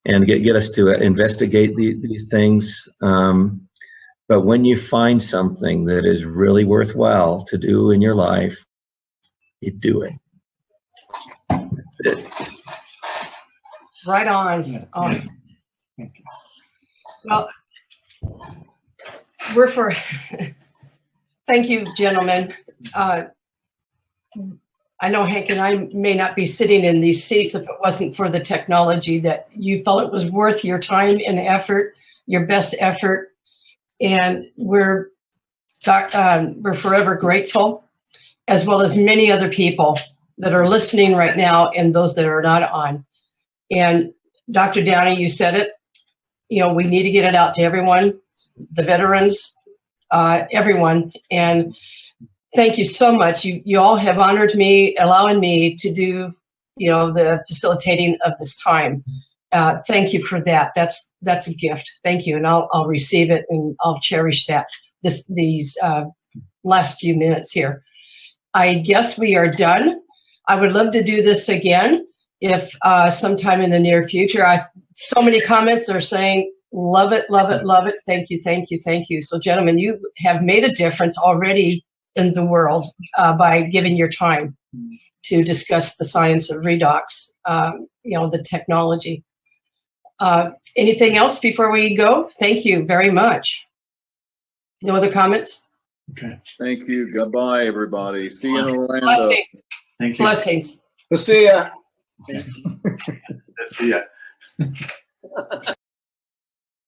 and get us to investigate these things. But when you find something that is really worthwhile to do in your life, you do it. That's it. Right on. Well, thank you, gentlemen. I know Hank and I may not be sitting in these seats if it wasn't for the technology, that you felt it was worth your time and effort, your best effort. And we're forever grateful, as well as many other people that are listening right now and those that are not on. And Dr. Downey, you said it, we need to get it out to everyone, the veterans, everyone. And thank you so much. You all have honored me, allowing me to do, the facilitating of this time. Thank you for that. That's a gift. Thank you, and I'll receive it, and I'll cherish that. These last few minutes here. I guess we are done. I would love to do this again if sometime in the near future. So many comments are saying, love it, love it, love it. Thank you, thank you, thank you. So, gentlemen, you have made a difference already in the world by giving your time to discuss the science of redox, the technology. Anything else before we go? Thank you very much. No other comments? Okay. Thank you. Goodbye, everybody. See you in Orlando. Blessings. Thank you. Blessings. We'll see ya. Let's see ya.